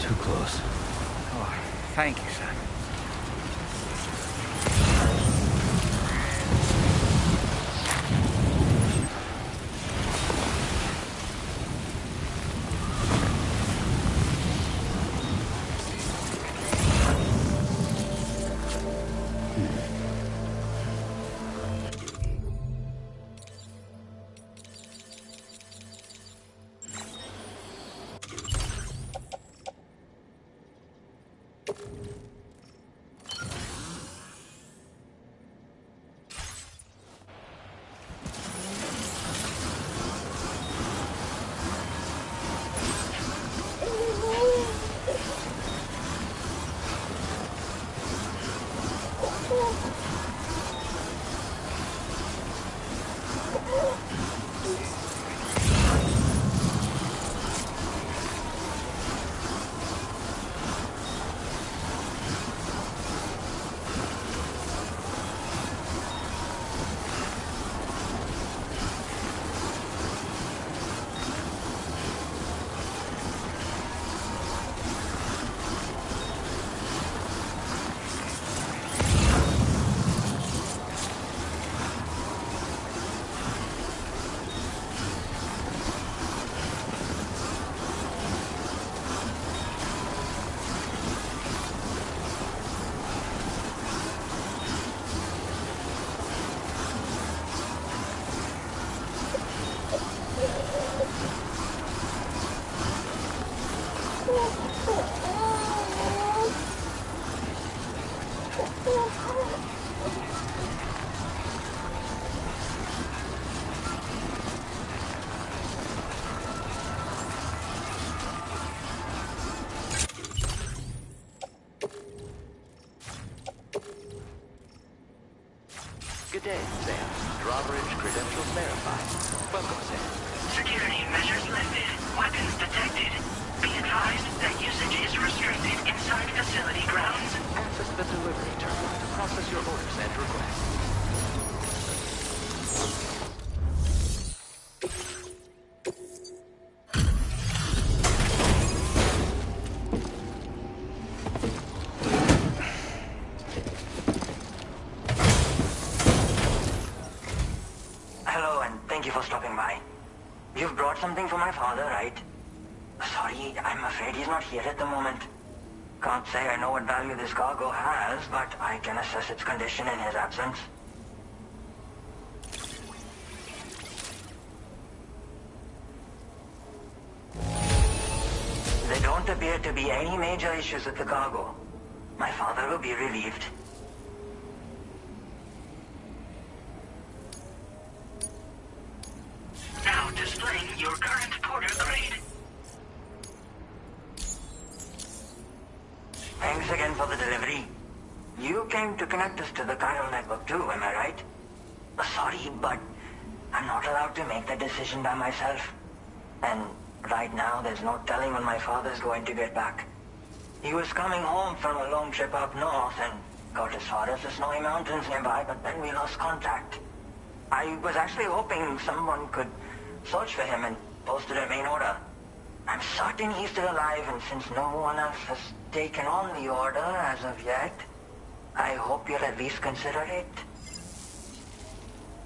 Too close. Oh, thank you, Sam. Good day, Sam. Drawbridge credentials verified. Welcome, Sam. Security measures lifted. Weapons detected. Be advised that usage is restricted inside facility grounds. Access the delivery terminal to process your orders and requests. Hello, and thank you for stopping by. You've brought something for my father, right? Sorry, I'm afraid he's not here at the moment. Can't say I know what value this cargo has, but I can assess its condition in his absence. There don't appear to be any major issues with the cargo. My father will be relieved. Now displaying your current porter grade. Thanks again for the delivery. You came to connect us to the chiral network too, am I right? Sorry, but I'm not allowed to make that decision by myself. And right now, there's no telling when my father's going to get back. He was coming home from a long trip up north and got as far as the snowy mountains nearby, but then we lost contact. I was actually hoping someone could search for him and post it at main order. I'm certain he's still alive, and since no one else has taken on the order as of yet, I hope you'll at least consider it.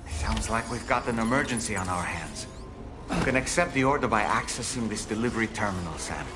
Sounds like we've got an emergency on our hands. You can accept the order by accessing this delivery terminal, Sam.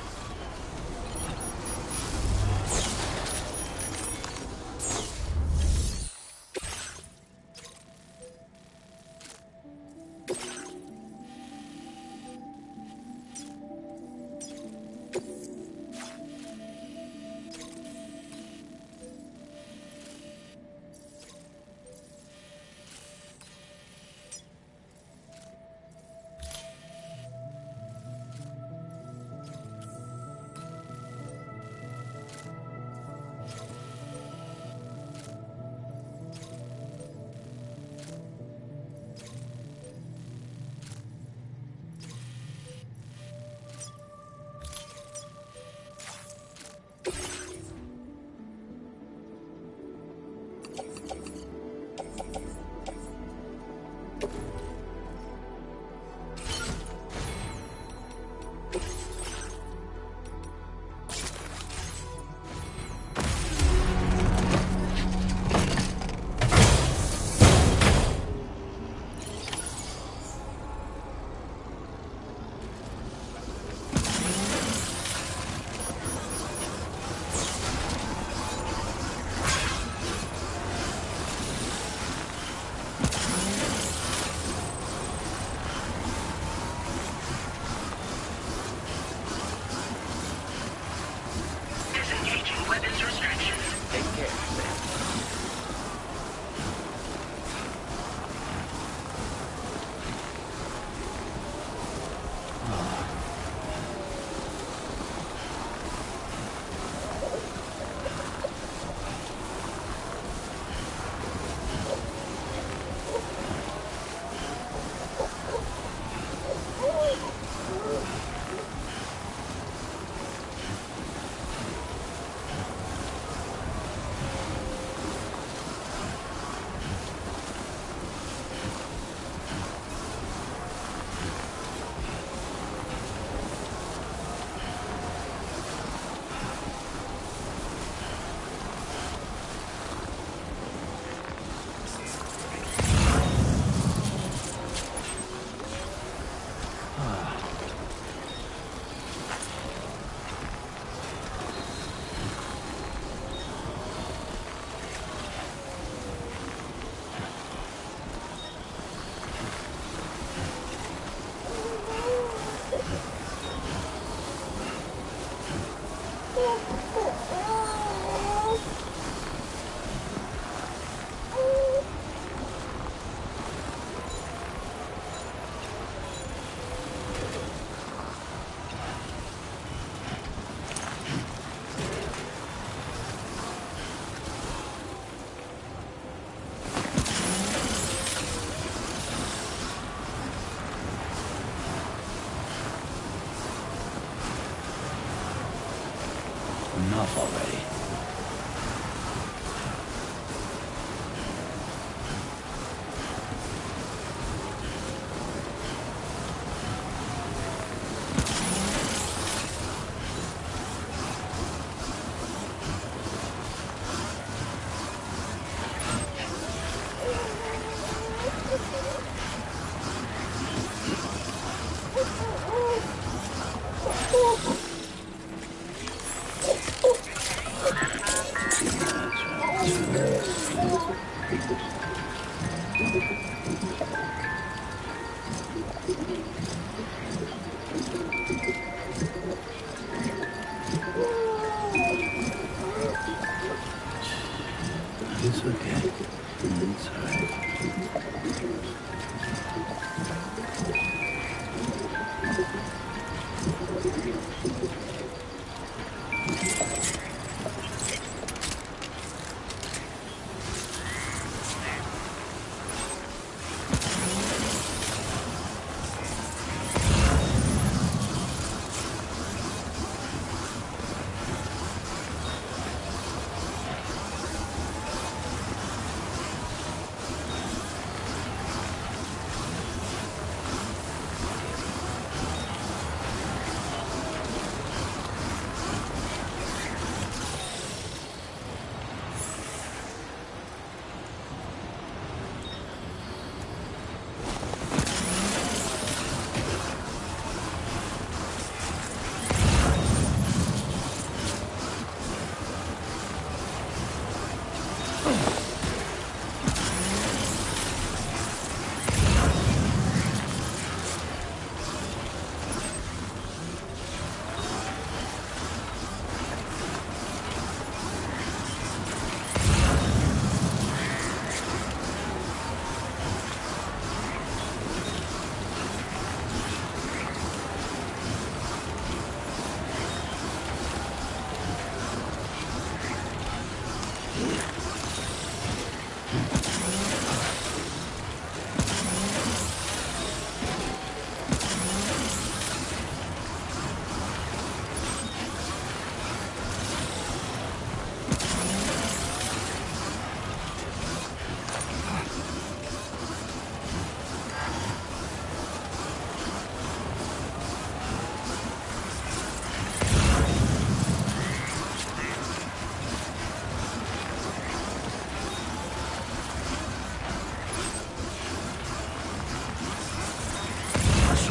Enough already.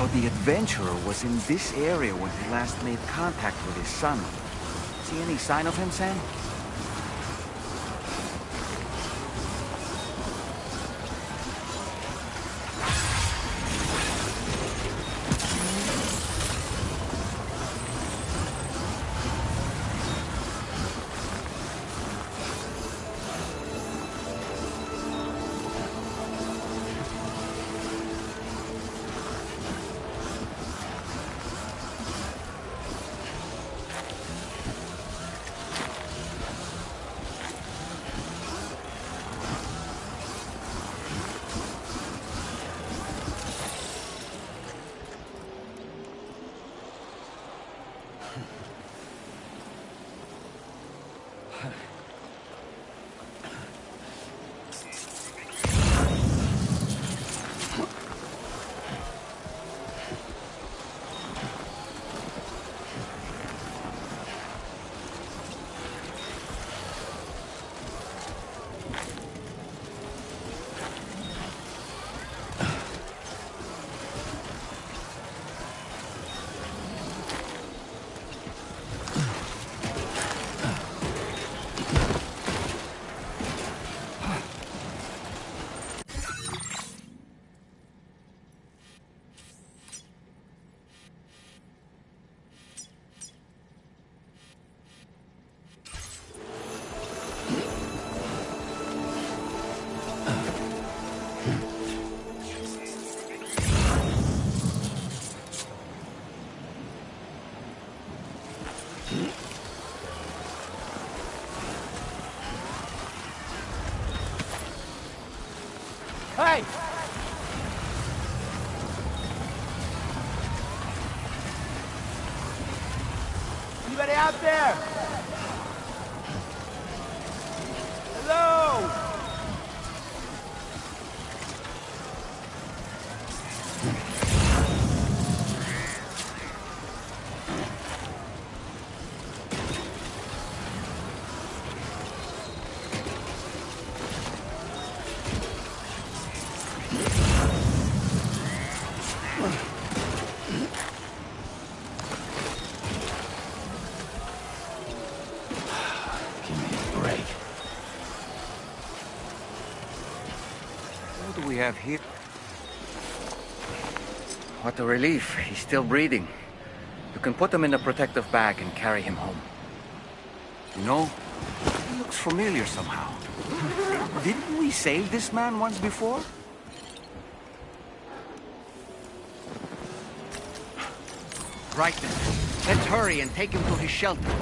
So the adventurer was in this area when he last made contact with his son. See any sign of him, Sam? Hey! Anybody out there? Hello? What do we have here? What a relief. He's still breathing. You can put him in a protective bag and carry him home. You know, he looks familiar somehow. Didn't we save this man once before? Right then. Let's hurry and take him to his shelter.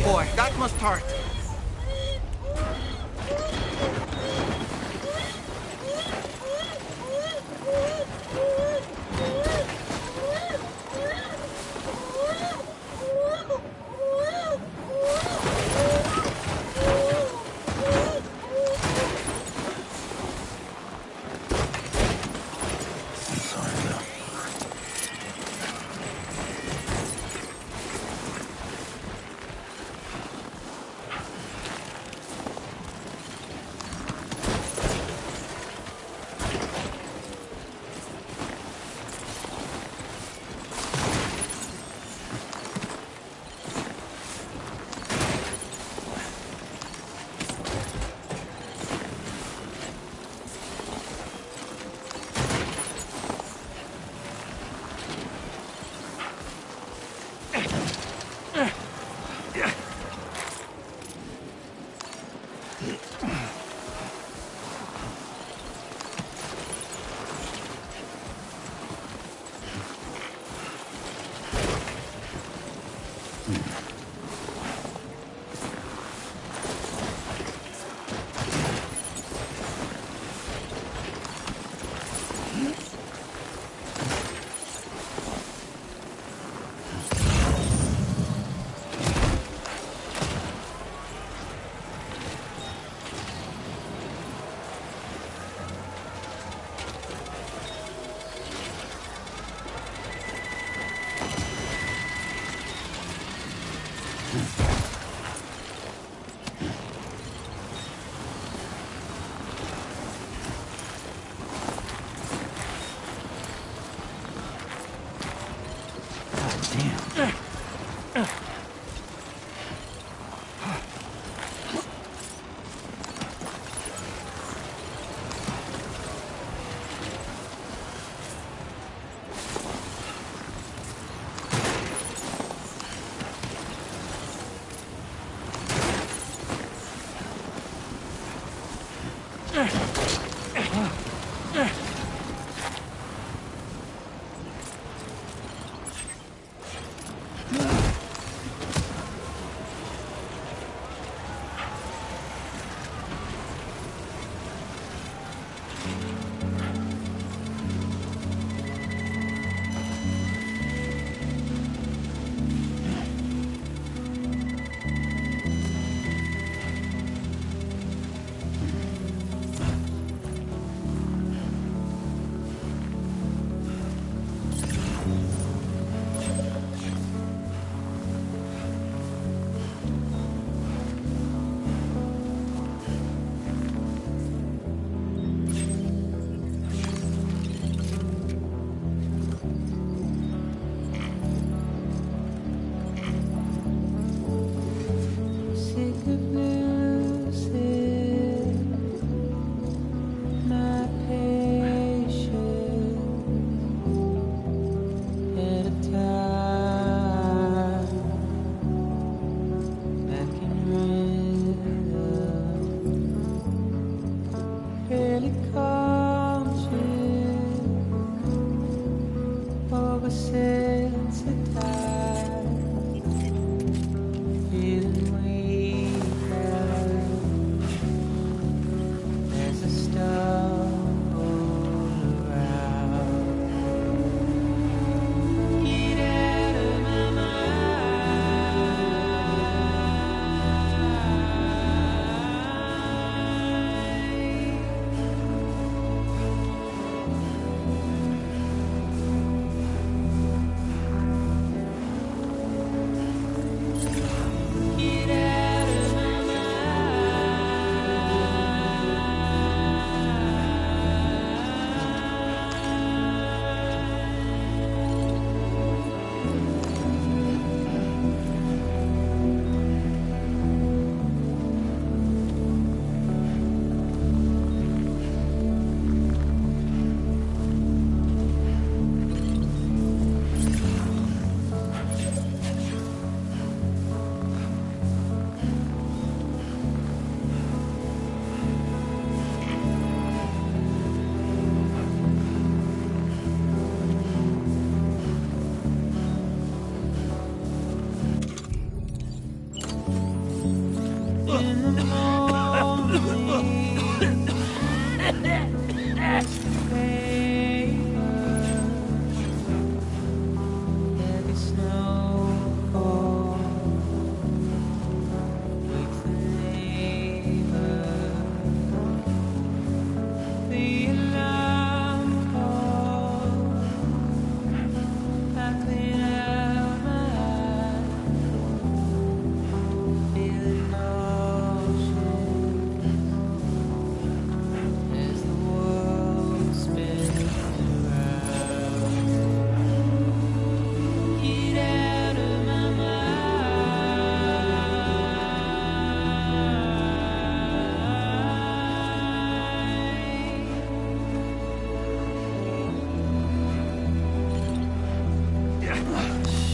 boy, that must hurt.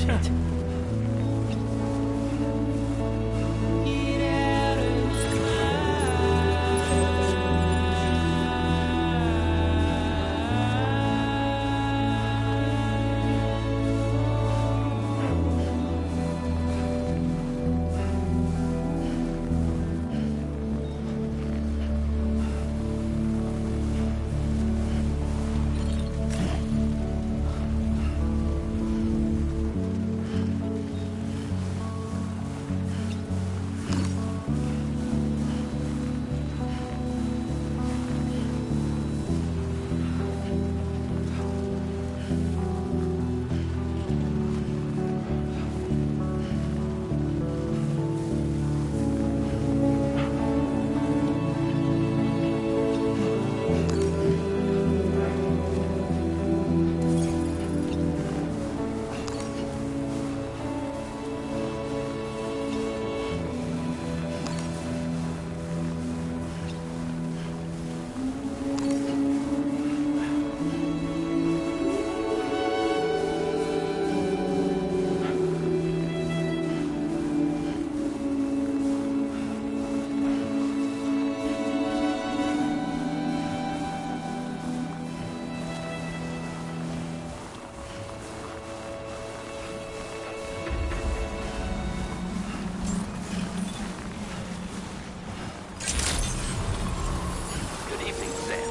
Shit. Good evening, Sam.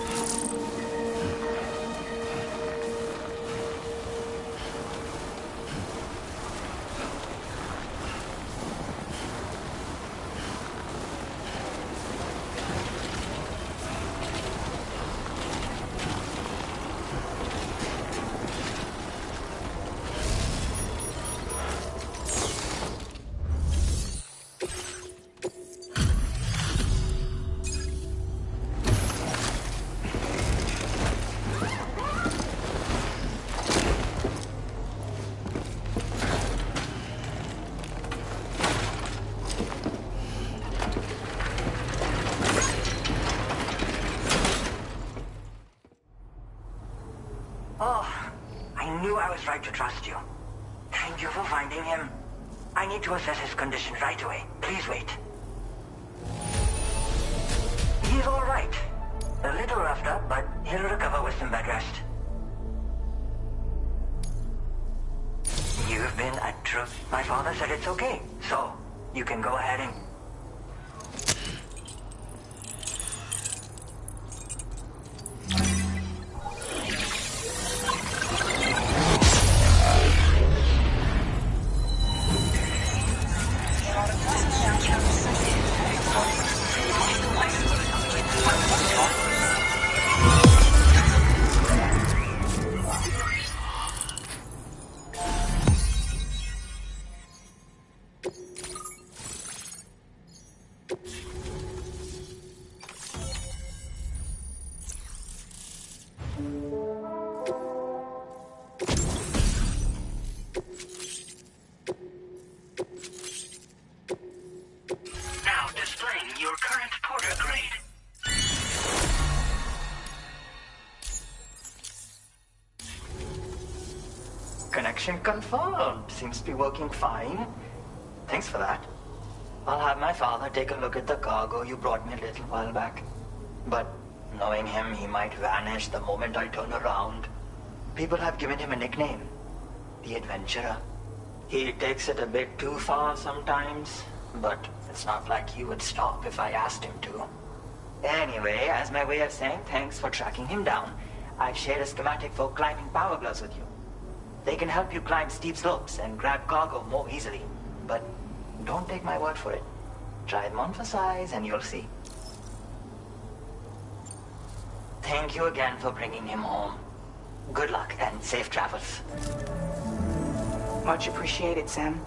Oh, I knew I was right to trust you. Thank you for finding him. I need to assess his condition right away. Please wait. He's all right. A little roughed up, but he'll recover with some bed rest. You've been a true... My father said it's okay, so you can go ahead and... Now displaying your current porter grade. Connection confirmed. Seems to be working fine. Thanks for that. I'll have my father take a look at the cargo you brought me a little while back. But knowing him, he might vanish the moment I turn around. People have given him a nickname. The Adventurer. He takes it a bit too far sometimes, but it's not like he would stop if I asked him to. Anyway, as my way of saying thanks for tracking him down, I've shared a schematic for climbing power gloves with you. They can help you climb steep slopes and grab cargo more easily. But don't take my word for it. Try them on for size and you'll see. Thank you again for bringing him home. Good luck and safe travels. Much appreciated, Sam.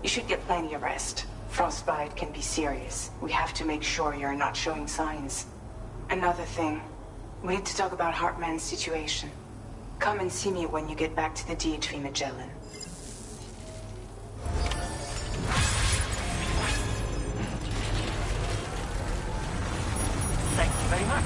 You should get plenty of rest. Frostbite can be serious. We have to make sure you're not showing signs. Another thing, we need to talk about Hartman's situation. Come and see me when you get back to the DHV Magellan. Thank you very much.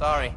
Sorry.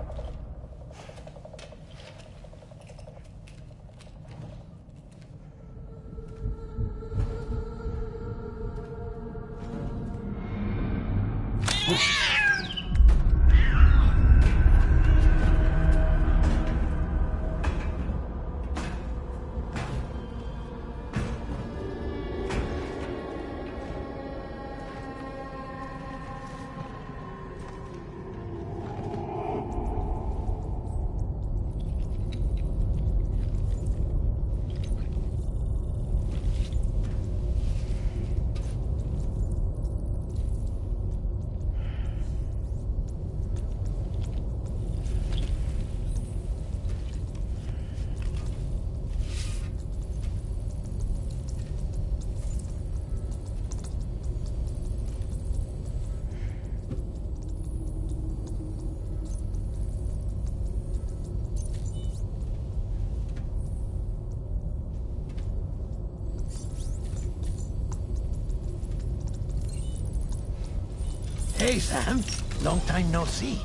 Hey, Sam. Long time no see.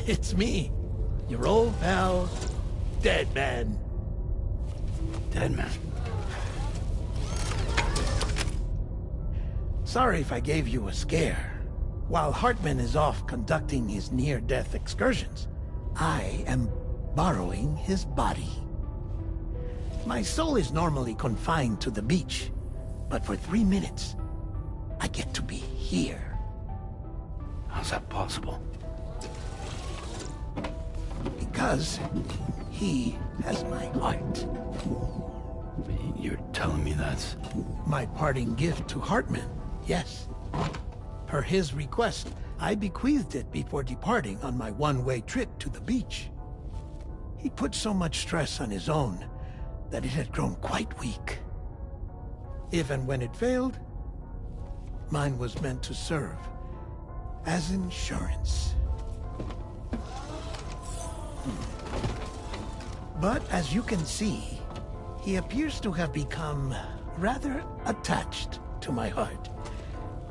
It's me, your old pal, Dead Man. Dead Man? Sorry if I gave you a scare. While Hartman is off conducting his near-death excursions, I am borrowing his body. My soul is normally confined to the beach, but for 3 minutes, I get to be here. How's that possible? Because he has my heart. You're telling me that's... My parting gift to Hartman, yes. Per his request, I bequeathed it before departing on my one-way trip to the beach. He put so much stress on his own that it had grown quite weak. If and when it failed, mine was meant to serve as insurance. But as you can see, he appears to have become rather attached to my heart.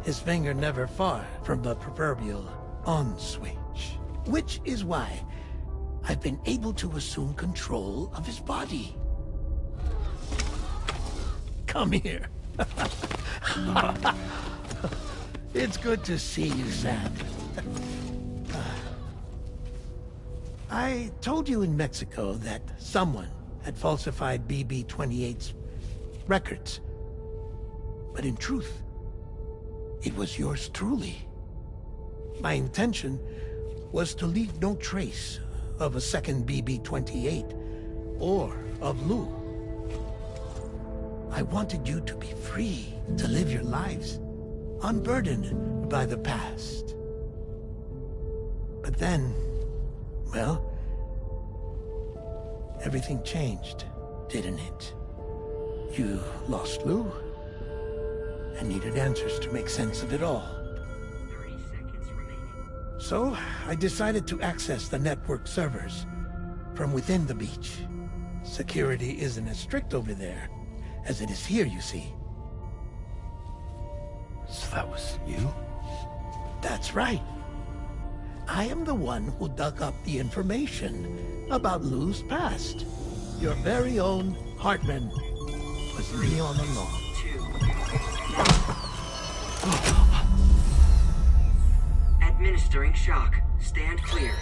His finger never far from the proverbial on switch, which is why I've been able to assume control of his body. Come here. It's good to see you, Sam. I told you in Mexico that someone had falsified BB-28's records. But in truth, it was yours truly. My intention was to leave no trace of a second BB-28 or of Lou. I wanted you to be free to live your lives, unburdened by the past. But then, well, everything changed, didn't it? You lost Lou, and needed answers to make sense of it all. 30 seconds remaining. So, I decided to access the network servers from within the beach. Security isn't as strict over there as it is here, you see. So that was you? That's right. I am the one who dug up the information about Lou's past. Your very own Hartman was me all along. Administering shock. Stand clear.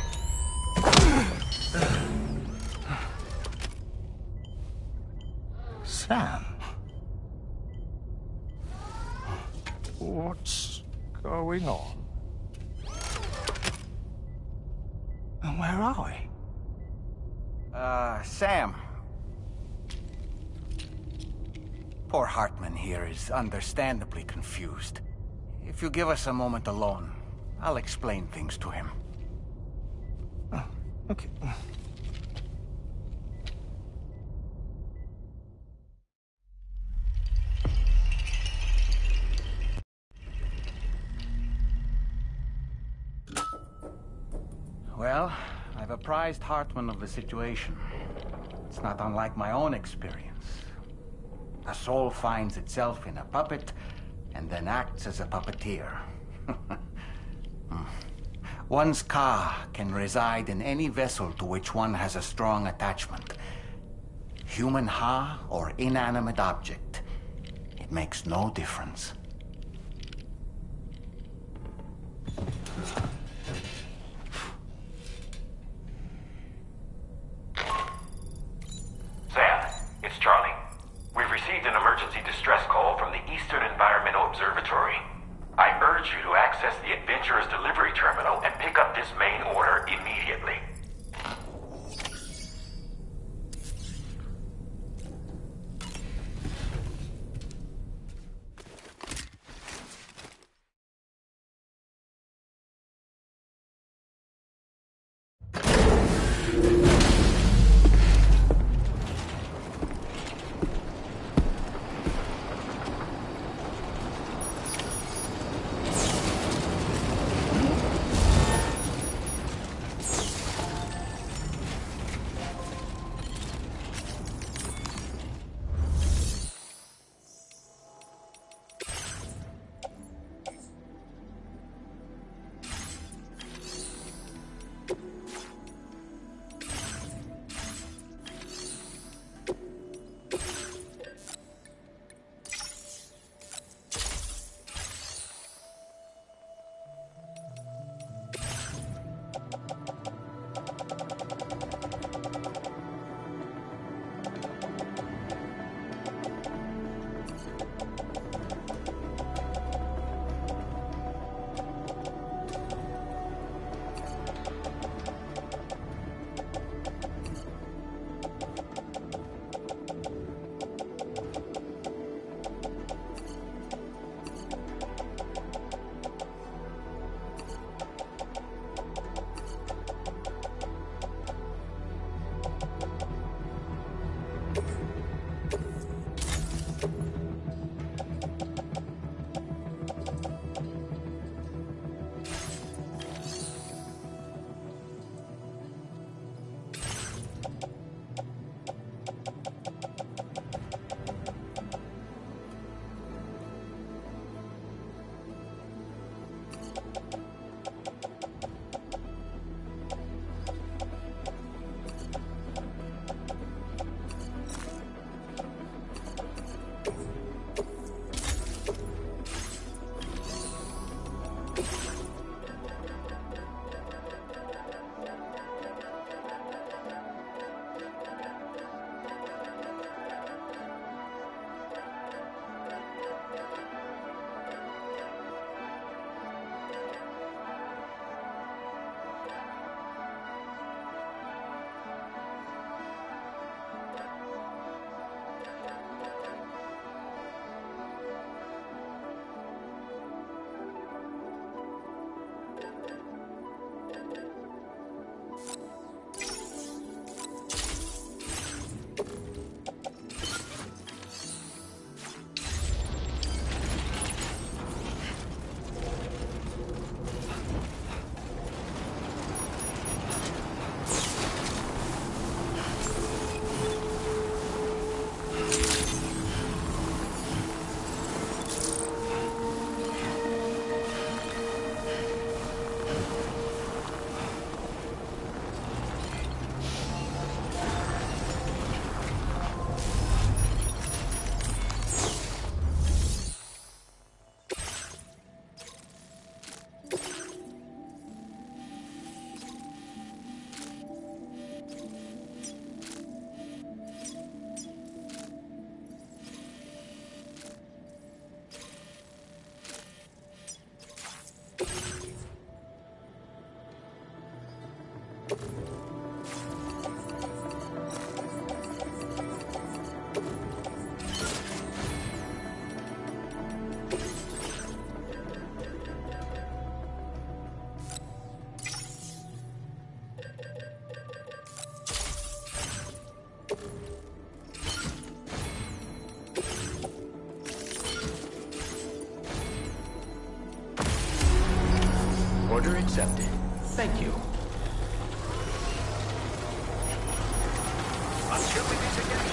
Sam? What's going on? And where are we? Sam. Poor Hartman here is understandably confused. If you give us a moment alone, I'll explain things to him. Oh, okay. Well, I've apprised Hartman of the situation. It's not unlike my own experience. The soul finds itself in a puppet and then acts as a puppeteer. One's ka can reside in any vessel to which one has a strong attachment. Human ha or inanimate object. It makes no difference. Sam, it's Charlie. We've received an emergency distress call from the Eastern Environmental Observatory. I urge you to access the Adventurer's delivery terminal and pick up this main order immediately. Order accepted. Thank you. Until we meet again.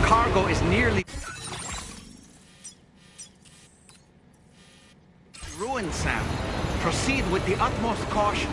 cargo is nearly ruined, Sam. Proceed with the utmost caution.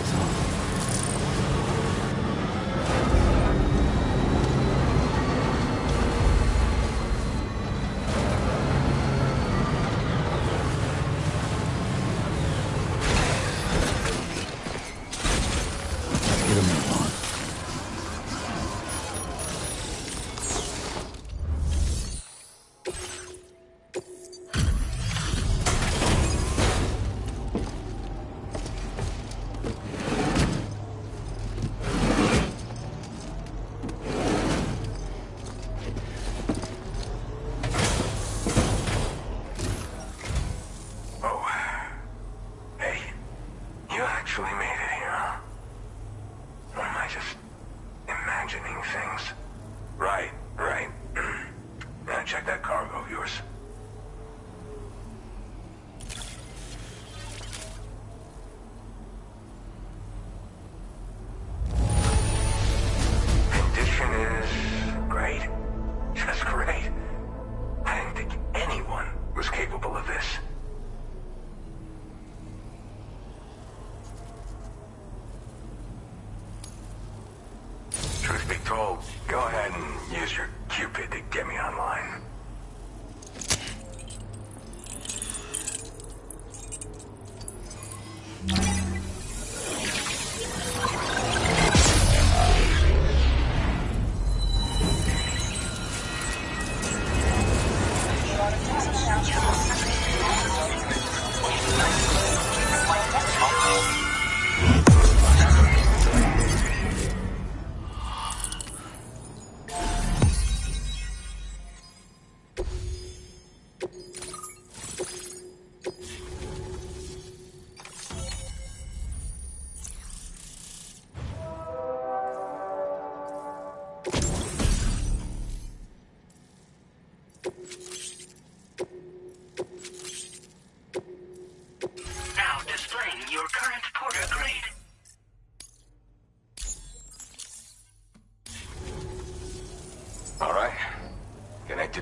place, huh? Get a move on.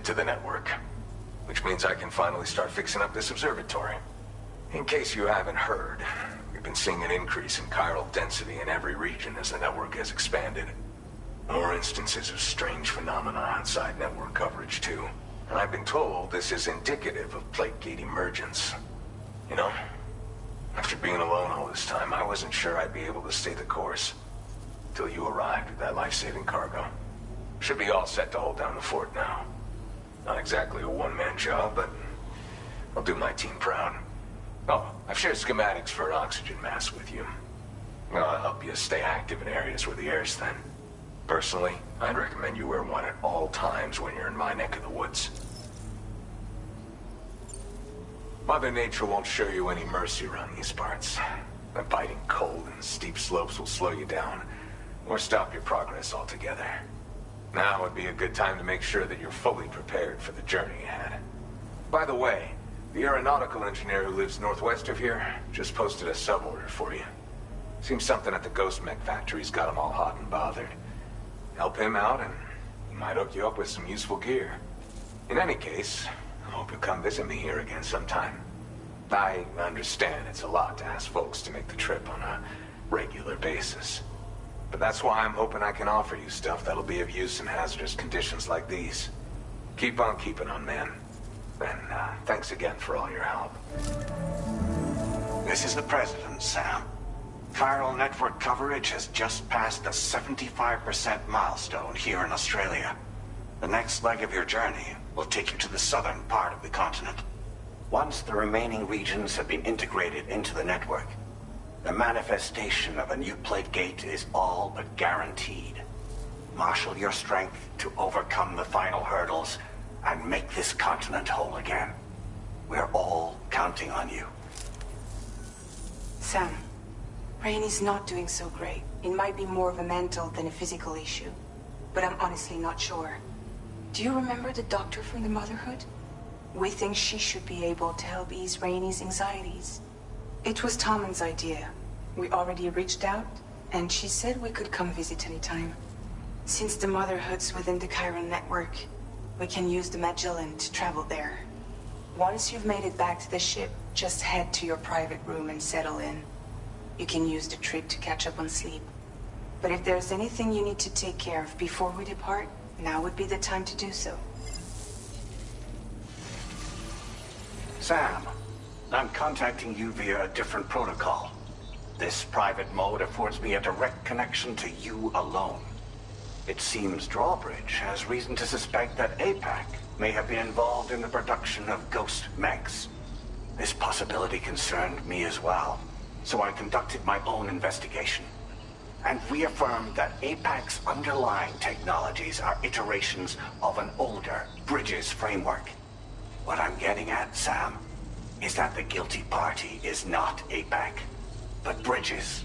To the network, which means I can finally start fixing up this observatory. In case you haven't heard, we've been seeing an increase in chiral density in every region as the network has expanded. More instances of strange phenomena outside network coverage too. And I've been told this is indicative of plate gate emergence. You know, after being alone all this time, I wasn't sure I'd be able to stay the course. Till you arrived with that life-saving cargo. Should be all set to hold down the fort now. Not exactly a one-man job, but I'll do my team proud. Oh, I've shared schematics for an oxygen mask with you. I'll help you stay active in areas where the air's thin. Personally, I'd recommend you wear one at all times when you're in my neck of the woods. Mother Nature won't show you any mercy around these parts. The biting cold and steep slopes will slow you down, or stop your progress altogether. Now would be a good time to make sure that you're fully prepared for the journey ahead. By the way, the aeronautical engineer who lives northwest of here just posted a sub-order for you. Seems something at the Ghost Mech factory's got him all hot and bothered. Help him out and he might hook you up with some useful gear. In any case, I hope you'll come visit me here again sometime. I understand it's a lot to ask folks to make the trip on a regular basis. But that's why I'm hoping I can offer you stuff that'll be of use in hazardous conditions like these. Keep on keeping on, man. And thanks again for all your help. This is the President, Sam. Chiral network coverage has just passed the 75% milestone here in Australia. The next leg of your journey will take you to the southern part of the continent. Once the remaining regions have been integrated into the network, the manifestation of a new plate gate is all but guaranteed. Marshal your strength to overcome the final hurdles and make this continent whole again. We're all counting on you. Sam, Rainey's not doing so great. It might be more of a mental than a physical issue, but I'm honestly not sure. Do you remember the doctor from the Motherhood? We think she should be able to help ease Rainey's anxieties. It was Tommen's idea. We already reached out, and she said we could come visit anytime. Since the Motherhood's within the Chiron network, we can use the Magellan to travel there. Once you've made it back to the ship, just head to your private room and settle in. You can use the trip to catch up on sleep. But if there's anything you need to take care of before we depart, now would be the time to do so. Sam, I'm contacting you via a different protocol. This private mode affords me a direct connection to you alone. It seems Drawbridge has reason to suspect that APAC may have been involved in the production of ghost mechs. This possibility concerned me as well, so I conducted my own investigation. And reaffirmed that APAC's underlying technologies are iterations of an older Bridges framework. What I'm getting at, Sam, is that the guilty party is not APAC, but Bridges.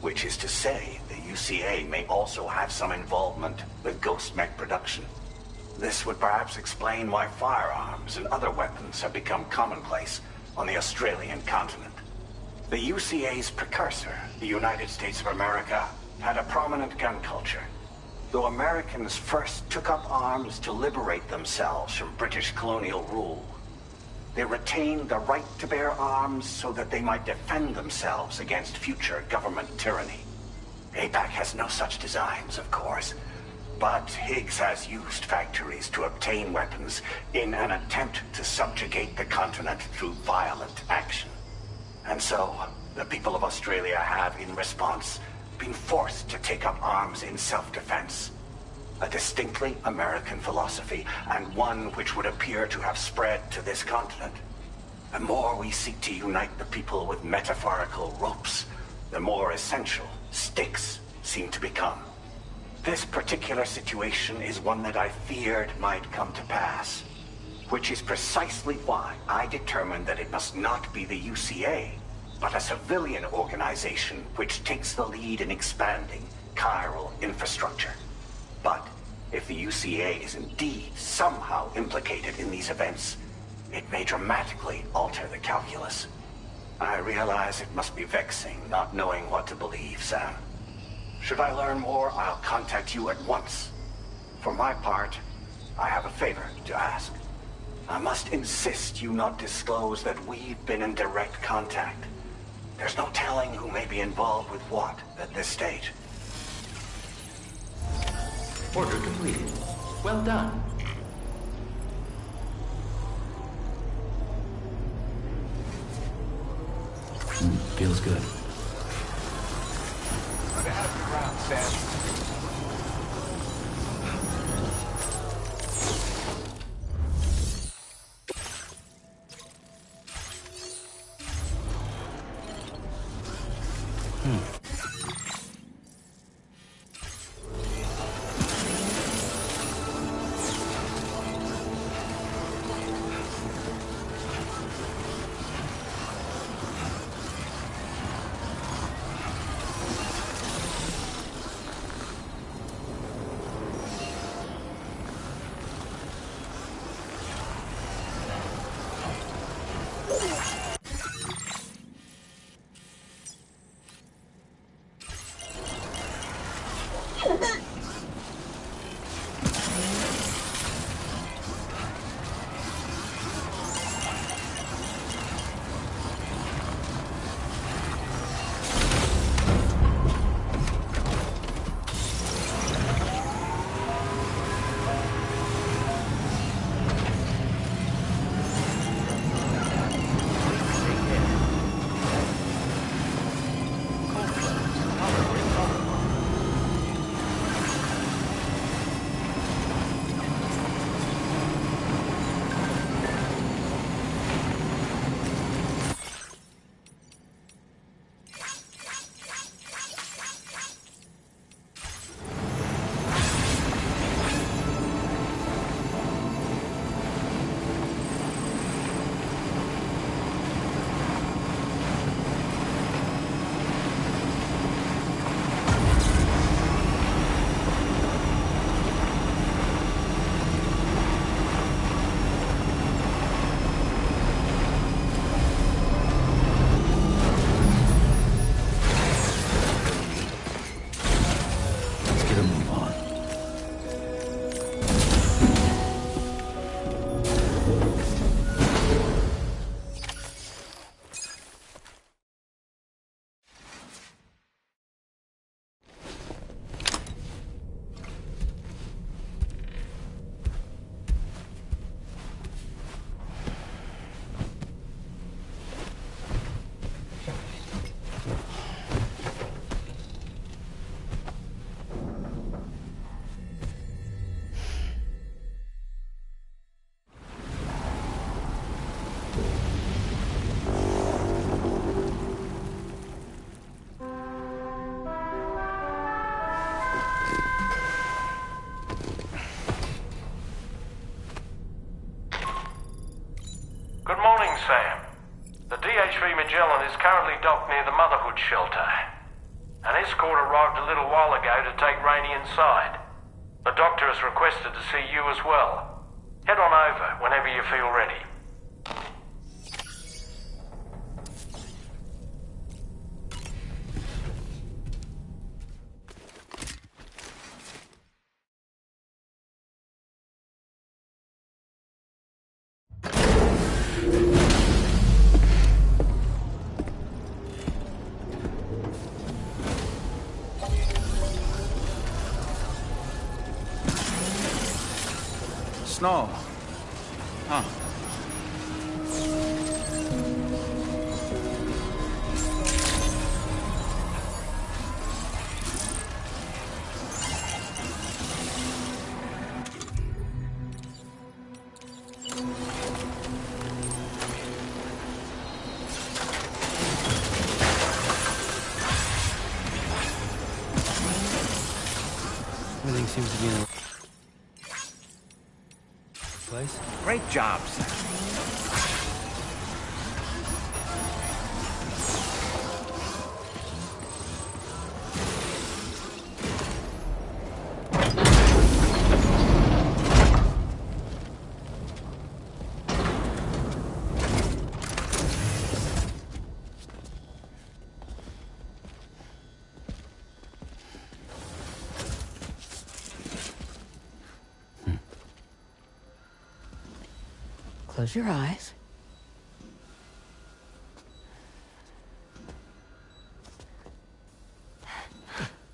Which is to say, the UCA may also have some involvement with ghost mech production. This would perhaps explain why firearms and other weapons have become commonplace on the Australian continent. The UCA's precursor, the United States of America, had a prominent gun culture. Though Americans first took up arms to liberate themselves from British colonial rule, they retained the right to bear arms so that they might defend themselves against future government tyranny. APAC has no such designs, of course, but Higgs has used factories to obtain weapons in an attempt to subjugate the continent through violent action. And so, the people of Australia have, in response, been forced to take up arms in self-defense. A distinctly American philosophy, and one which would appear to have spread to this continent. The more we seek to unite the people with metaphorical ropes, the more essential sticks seem to become. This particular situation is one that I feared might come to pass. Which is precisely why I determined that it must not be the UCA, but a civilian organization which takes the lead in expanding chiral infrastructure. But if the UCA is indeed somehow implicated in these events, it may dramatically alter the calculus. I realize it must be vexing not knowing what to believe, Sam. Should I learn more, I'll contact you at once. For my part, I have a favor to ask. I must insist you not disclose that we've been in direct contact. There's no telling who may be involved with what at this stage. Order completed. Well done. Feels good. Good to have you around, Sam. Magellan is currently docked near the Motherhood shelter. An escort arrived a little while ago to take Rainey inside. The doctor has requested to see you as well. Head on over whenever you feel ready. Snow. Huh. Everything seems to be in place. Great job, Sam. Close your eyes.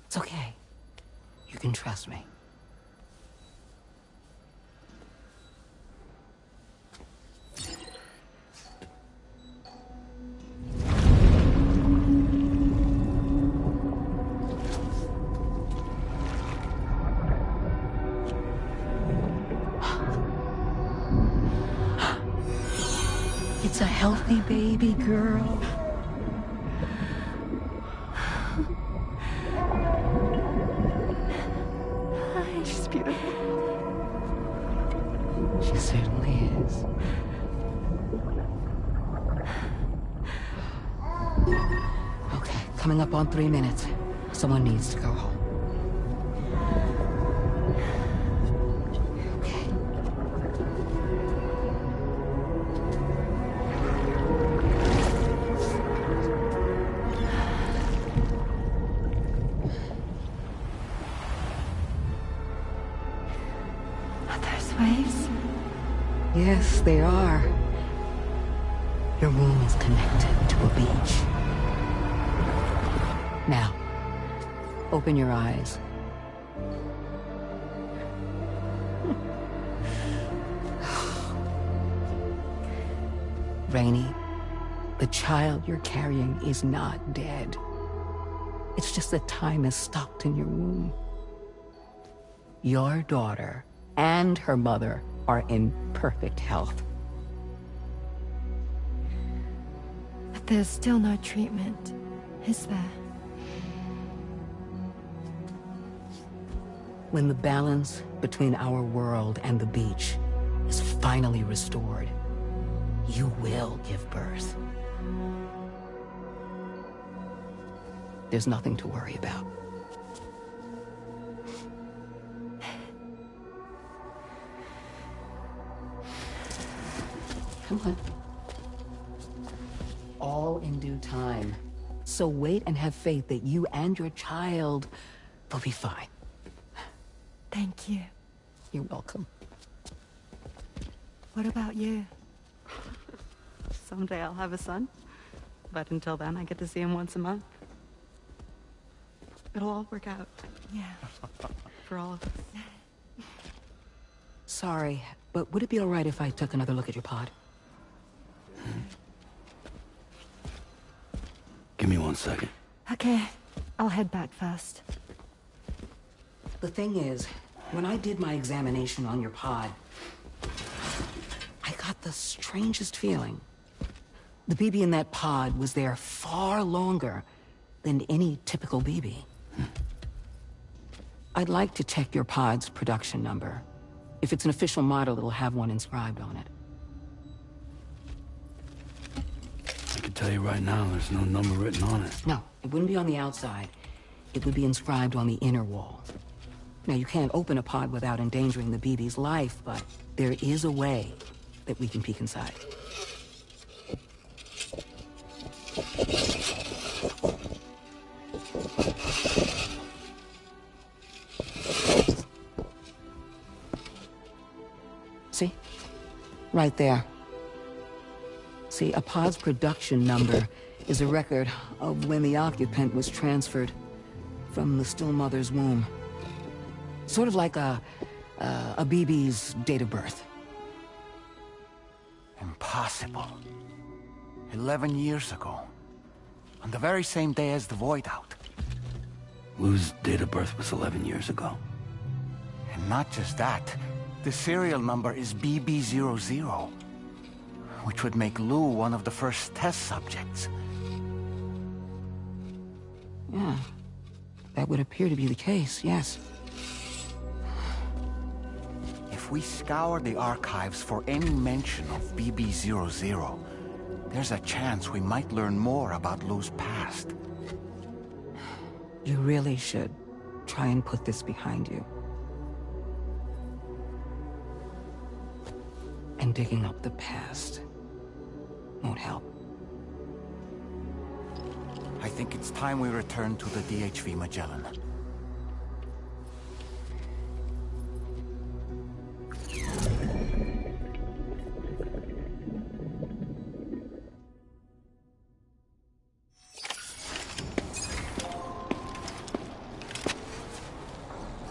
It's okay. You can trust me. It's a healthy baby girl. She's beautiful. She certainly is. Okay, coming up on 3 minutes. Someone needs to go home. Yes, they are. Your womb is connected to a beach. Now, open your eyes. Rainey, the child you're carrying is not dead. It's just that time has stopped in your womb. Your daughter and her mother are in perfect health. But there's still no treatment, is there? When the balance between our world and the beach is finally restored, you will give birth. There's nothing to worry about. Come on. All in due time. So wait and have faith that you and your child will be fine. Thank you. You're welcome. What about you? Someday I'll have a son, but until then I get to see him once a month. It'll all work out. Yeah. For all of us. Sorry, but would it be all right if I took another look at your pod? Give me 1 second. Okay, I'll head back first. The thing is, when I did my examination on your pod, I got the strangest feeling. The BB in that pod was there far longer than any typical BB. I'd like to check your pod's production number. If it's an official model, it'll have one inscribed on it. I could tell you right now, there's no number written on it. No, it wouldn't be on the outside. It would be inscribed on the inner wall. Now, you can't open a pod without endangering the BB's life, but there is a way that we can peek inside. See? Right there. See, a pod's production number is a record of when the occupant was transferred from the still mother's womb. Sort of like a BB's date of birth. Impossible. 11 years ago. On the very same day as the Void Out. Lou's date of birth was 11 years ago. And not just that. The serial number is BB00. Which would make Lou one of the first test subjects. Yeah. That would appear to be the case, yes. If we scour the archives for any mention of BB00, there's a chance we might learn more about Lou's past. You really should try and put this behind you. And digging up the past won't help. I think it's time we return to the DHV Magellan.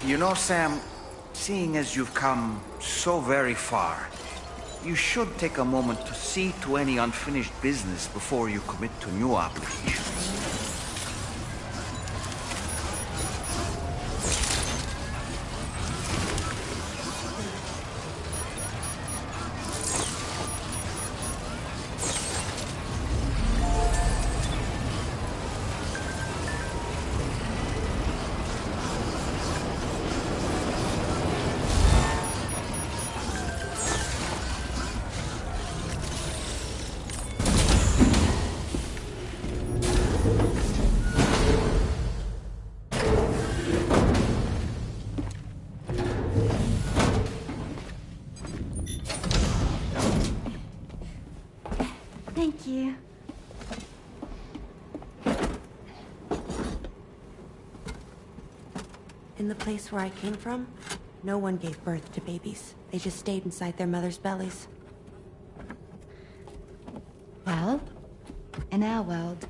You know, Sam, seeing as you've come so very far, you should take a moment to see to any unfinished business before you commit to new obligations. Thank you. In the place where I came from, no one gave birth to babies. They just stayed inside their mother's bellies. Well, in our world,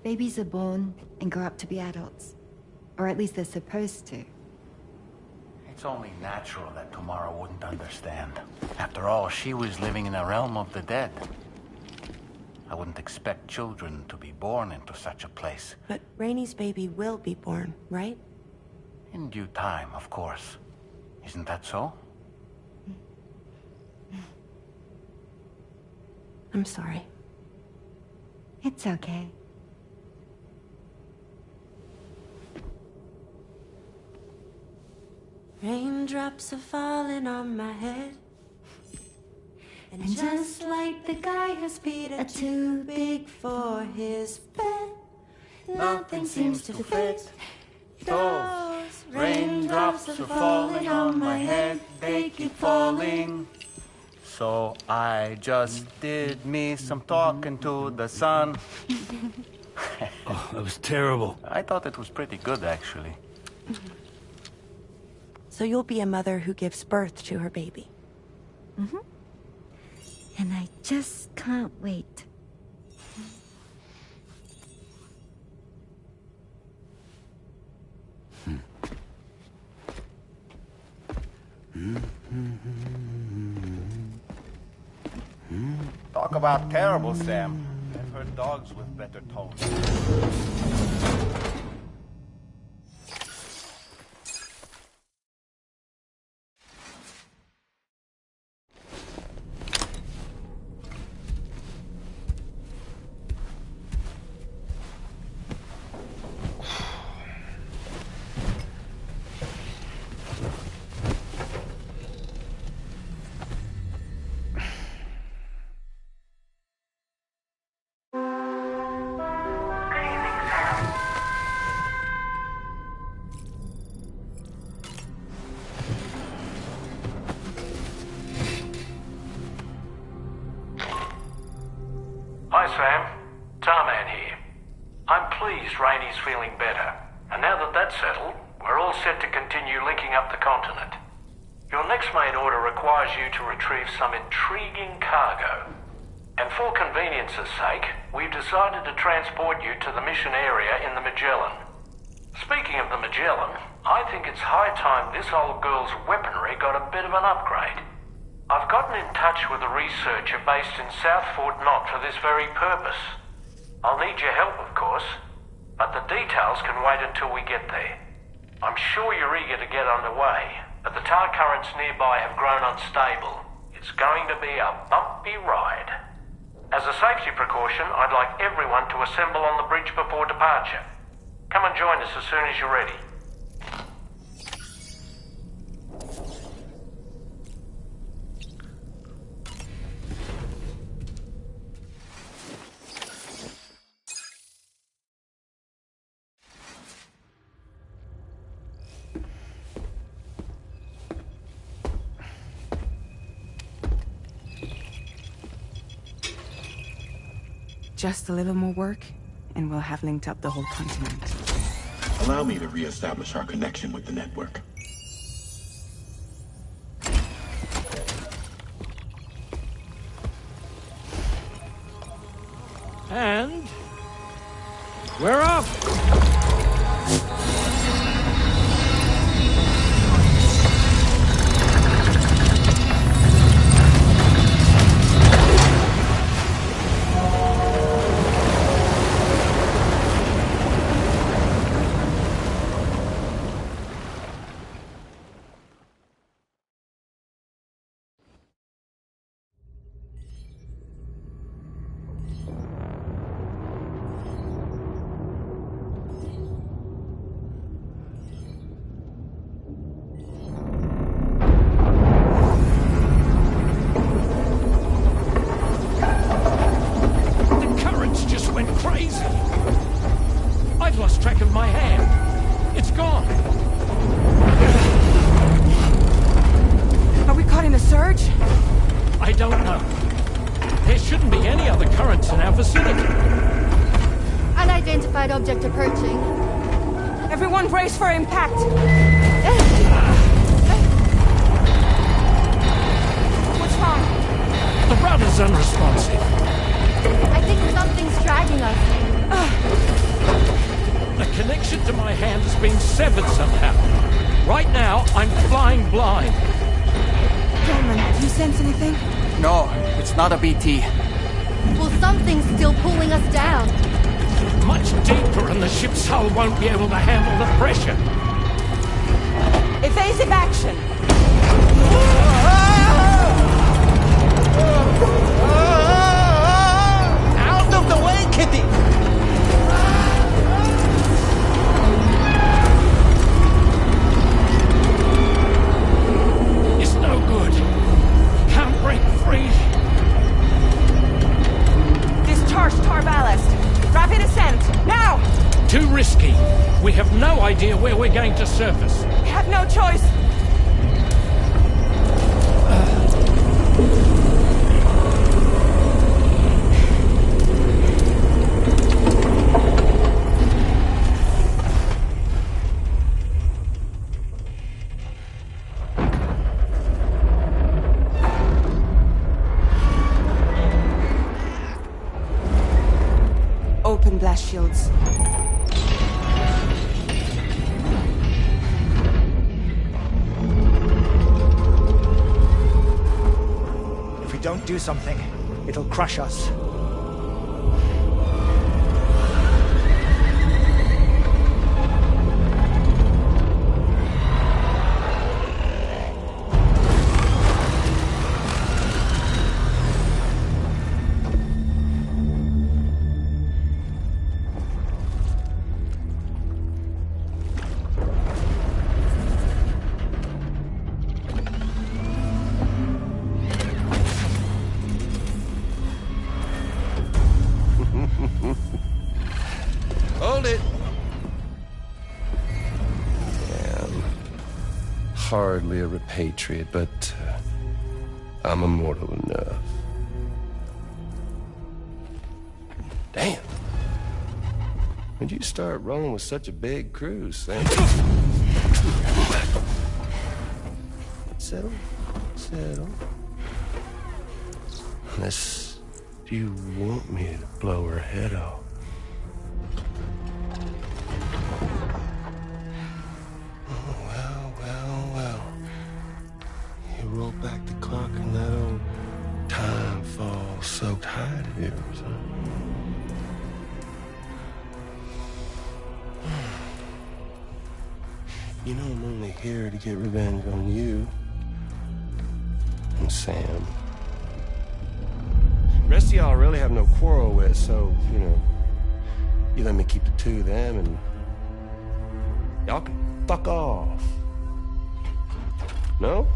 babies are born and grow up to be adults. Or at least they're supposed to. It's only natural that Tamara wouldn't understand. After all, she was living in a realm of the dead. I wouldn't expect children to be born into such a place. But Rainey's baby will be born, right? In due time, of course. Isn't that so? I'm sorry. It's okay. Raindrops are falling on my head. And just like the guy whose feet are too big for his bed, nothing seems to fit. Those raindrops are falling on my head, they keep falling. So I just did me some talking to the sun. Oh, that was terrible. I thought it was pretty good, actually. So you'll be a mother who gives birth to her baby. Mm-hmm. And I just can't wait. Talk about terrible, Sam. I've heard dogs with better tones. pleased Rainey's feeling better. And now that that's settled, we're all set to continue linking up the continent. Your next main order requires you to retrieve some intriguing cargo. And for convenience's sake, we've decided to transport you to the mission area in the Magellan. Speaking of the Magellan, I think it's high time this old girl's weaponry got a bit of an upgrade. I've gotten in touch with a researcher based in South Fort Knott for this very purpose. I'll need your help, of course, but the details can wait until we get there. I'm sure you're eager to get underway, but the tar currents nearby have grown unstable. It's going to be a bumpy ride. As a safety precaution, I'd like everyone to assemble on the bridge before departure. Come and join us as soon as you're ready. Just a little more work, and we'll have linked up the whole continent. Allow me to re-establish our connection with the network. And we're off! Object approaching. Everyone brace for impact! What's wrong? The rudder's unresponsive. I think something's dragging us. The connection to my hand has been severed somehow. Right now, I'm flying blind. Gentlemen, do you sense anything? No, it's not a BT. Well, something's still pulling us down. Much deeper, and the ship's hull won't be able to handle the pressure. Evasive action! Out of the way, Kitty! It's no good. Can't break free. Discharge tar ballast. Rapid ascent, now! Too risky. We have no idea where we're going to surface. We have no choice. Open blast shields. If we don't do something, it'll crush us. Hold it. Hardly a repatriate, but I'm immortal enough. Damn. When'd you start rolling with such a big crew, Sam? Settle. Unless you want me to blow her head off. Well. You roll back the clock in that old time-fall-soaked hide of yours, huh? You know I'm only here to get revenge on you and Sam. The rest of y'all I really have no quarrel with, so, you know, you let me keep the two of them and y'all can fuck off. No?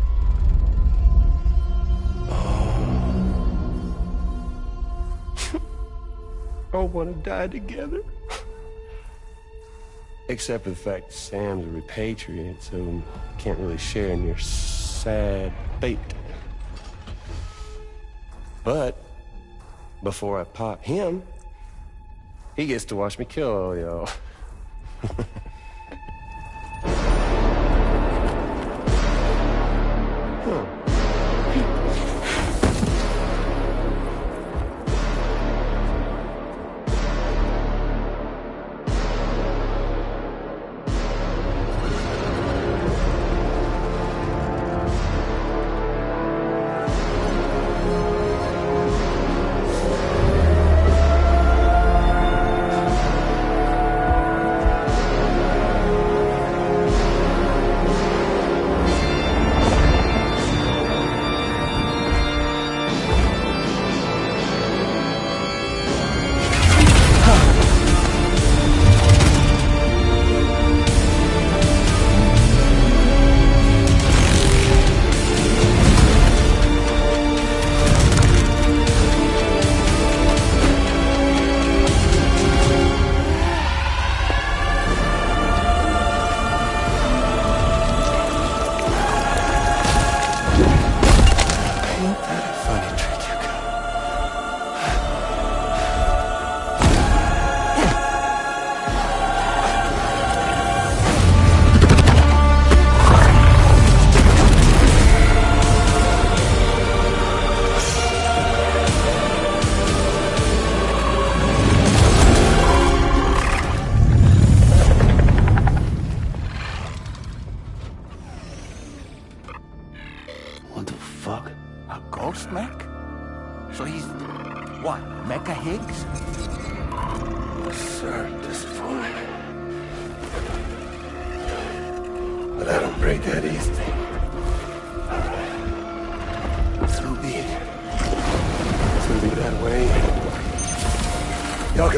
All want to die together. Except for the fact that Sam's a repatriate, so can't really share in your sad fate. But before I pop him, he gets to watch me kill all y'all.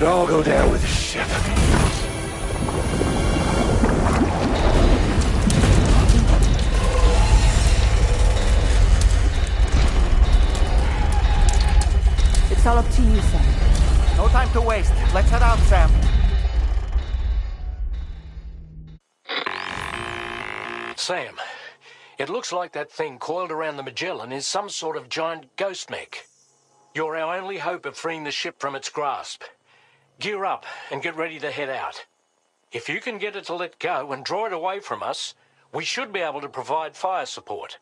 All go down with the ship. It's all up to you, Sam. No time to waste. Let's head out, Sam. Sam, it looks like that thing coiled around the Magellan is some sort of giant ghost mech. You're our only hope of freeing the ship from its grasp. Gear up and get ready to head out. If you can get it to let go and draw it away from us, we should be able to provide fire support.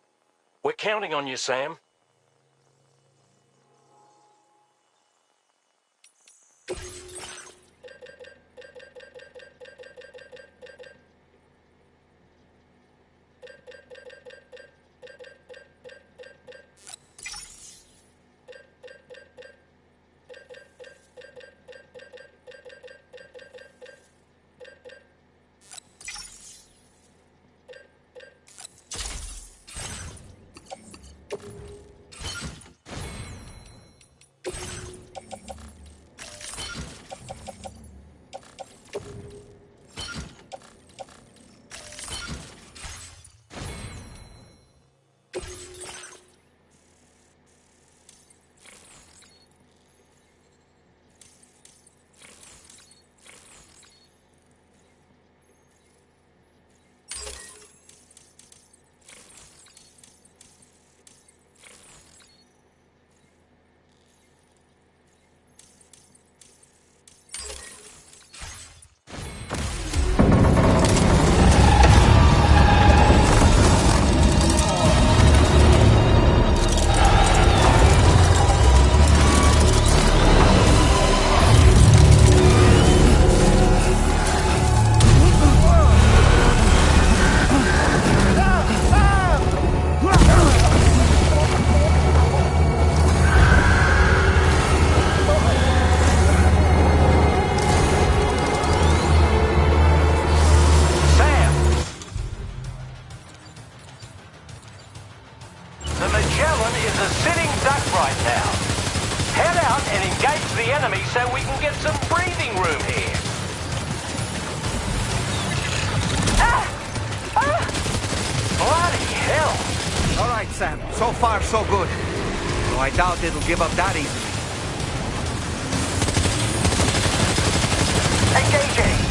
We're counting on you, Sam. So far, so good. Though I doubt it'll give up that easily. Engaging!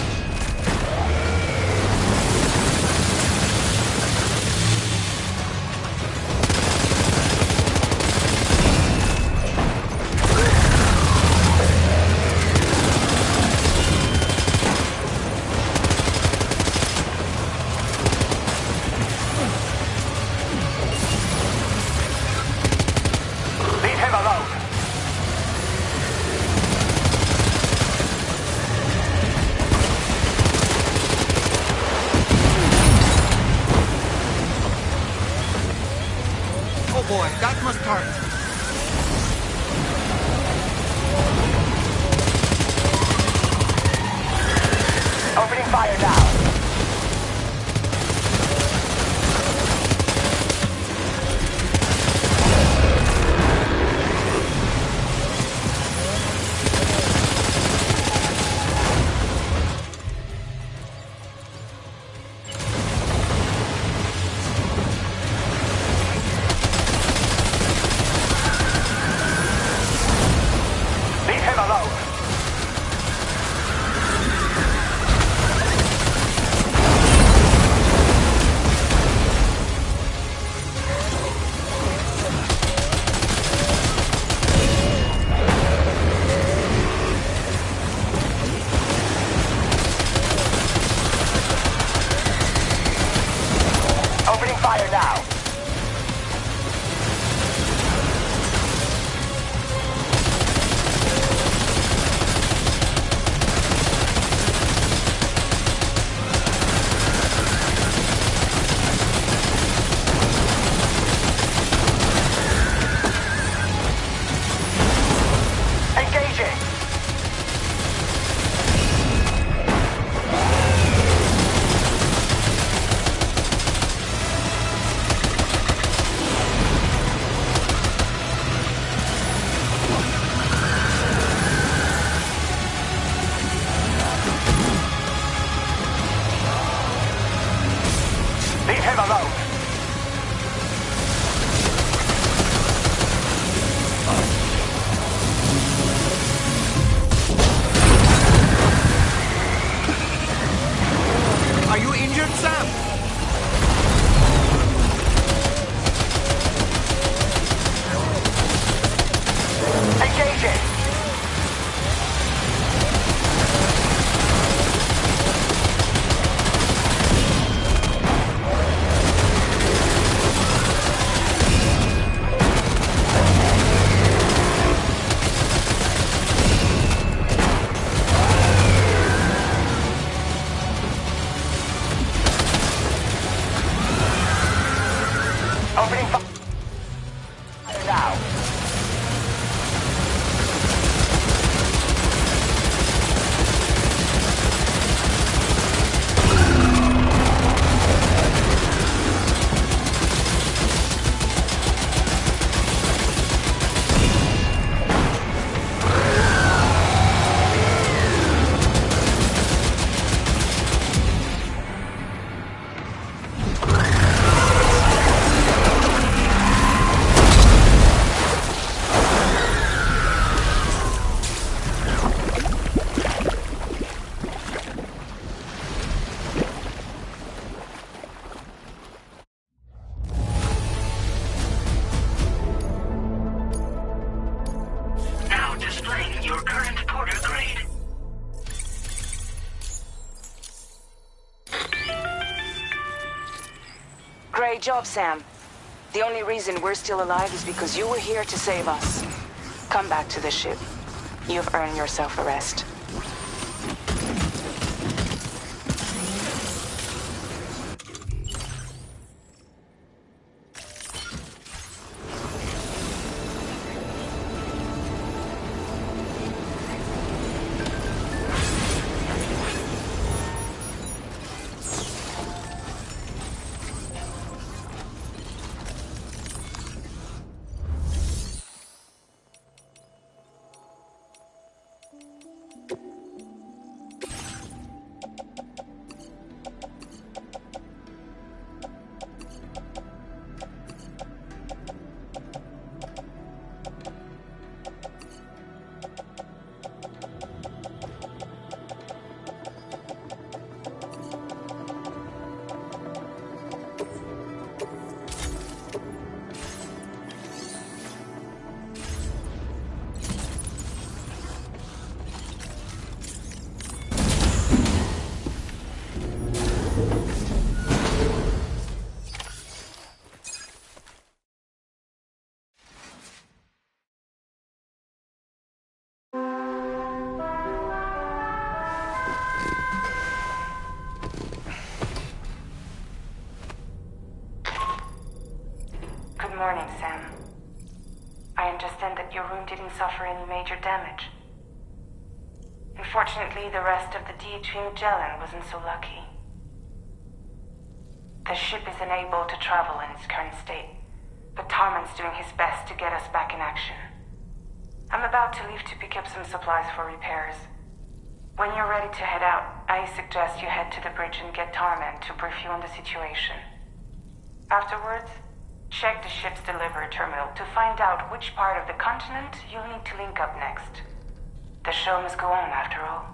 Boy, that must hurt. Opening fire now. Opening fire now. Engaging. Leave him alone. Are you injured, Sam? Engaging. Opening fire now. Now displaying your current porter grade. Great job, Sam. The only reason we're still alive is because you were here to save us. Come back to the ship. You've earned yourself a rest. morning, Sam. I understand that your room didn't suffer any major damage. Unfortunately, the rest of the DHV Magellan wasn't so lucky. The ship is unable to travel in its current state, but Tarman's doing his best to get us back in action. I'm about to leave to pick up some supplies for repairs. When you're ready to head out, I suggest you head to the bridge and get Tarman to brief you on the situation. Afterwards, check the ship's delivery terminal to find out which part of the continent you'll need to link up next. The show must go on, after all.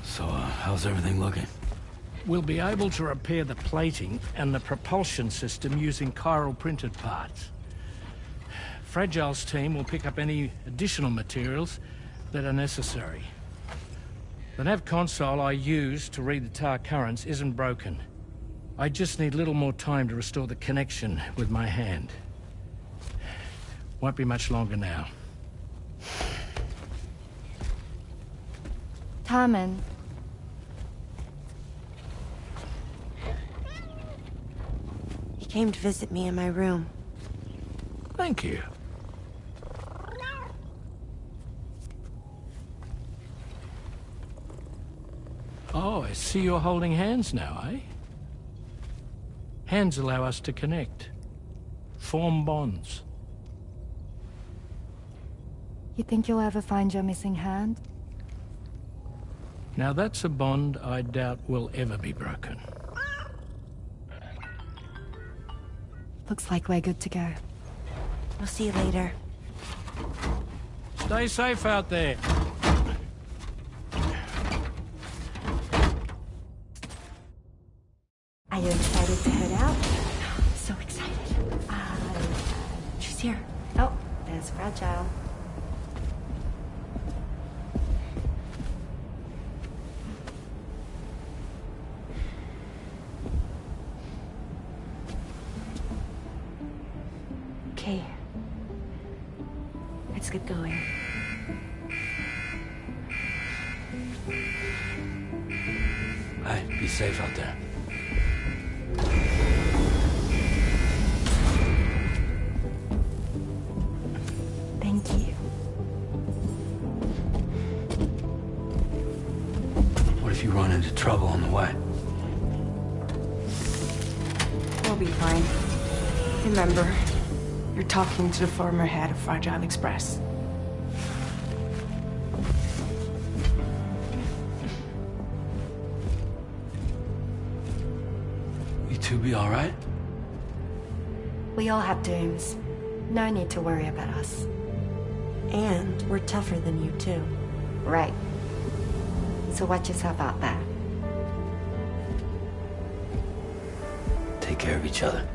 So, how's everything looking? We'll be able to repair the plating and the propulsion system using chiral printed parts. Fragile's team will pick up any additional materials that are necessary. The nav console I use to read the tar currents isn't broken. I just need a little more time to restore the connection with my hand. Won't be much longer now. Tarman. He came to visit me in my room. Thank you. Oh, I see you're holding hands now, eh? Hands allow us to connect. Form bonds. You think you'll ever find your missing hand? Now that's a bond I doubt will ever be broken. Looks like we're good to go. We'll see you later. Stay safe out there. Are you excited to head out? So excited. She's here. Oh, there's Fragile. Okay. Let's get going. Hey, be safe out there. Thank you. What if you run into trouble on the way? We'll be fine. Remember, you're talking to the former head of Fragile Express. You two be all right? We all have dooms. No need to worry about us. And we're tougher than you, too. Right. So watch yourself out there. Take care of each other.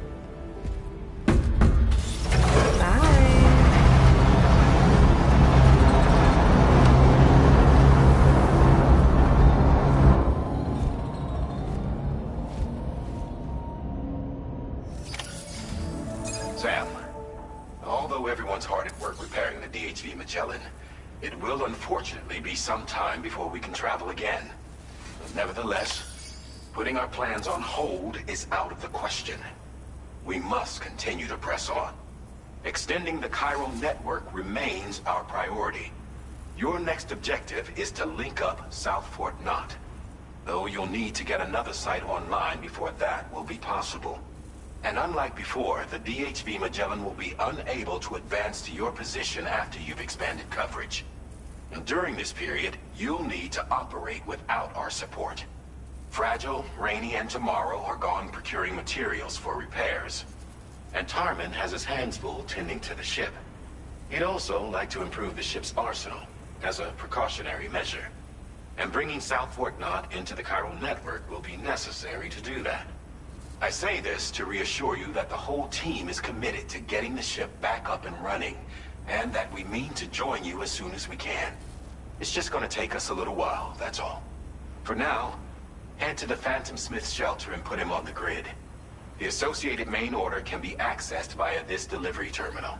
Sam, although everyone's hard at work repairing the DHV Magellan, it will unfortunately be some time before we can travel again. Nevertheless, putting our plans on hold is out of the question. We must continue to press on. Extending the chiral network remains our priority. Your next objective is to link up South Fort Knot. Though you'll need to get another site online before that will be possible. And unlike before, the DHV Magellan will be unable to advance to your position after you've expanded coverage. And during this period, you'll need to operate without our support. Fragile, Rainy, and Tomorrow are gone procuring materials for repairs. And Tarman has his hands full tending to the ship. He'd also like to improve the ship's arsenal, as a precautionary measure. And bringing South Fort Knot into the chiral network will be necessary to do that. I say this to reassure you that the whole team is committed to getting the ship back up and running and that we mean to join you as soon as we can. It's just gonna take us a little while, that's all. For now, head to the Phantom Smith shelter and put him on the grid. The associated main order can be accessed via this delivery terminal.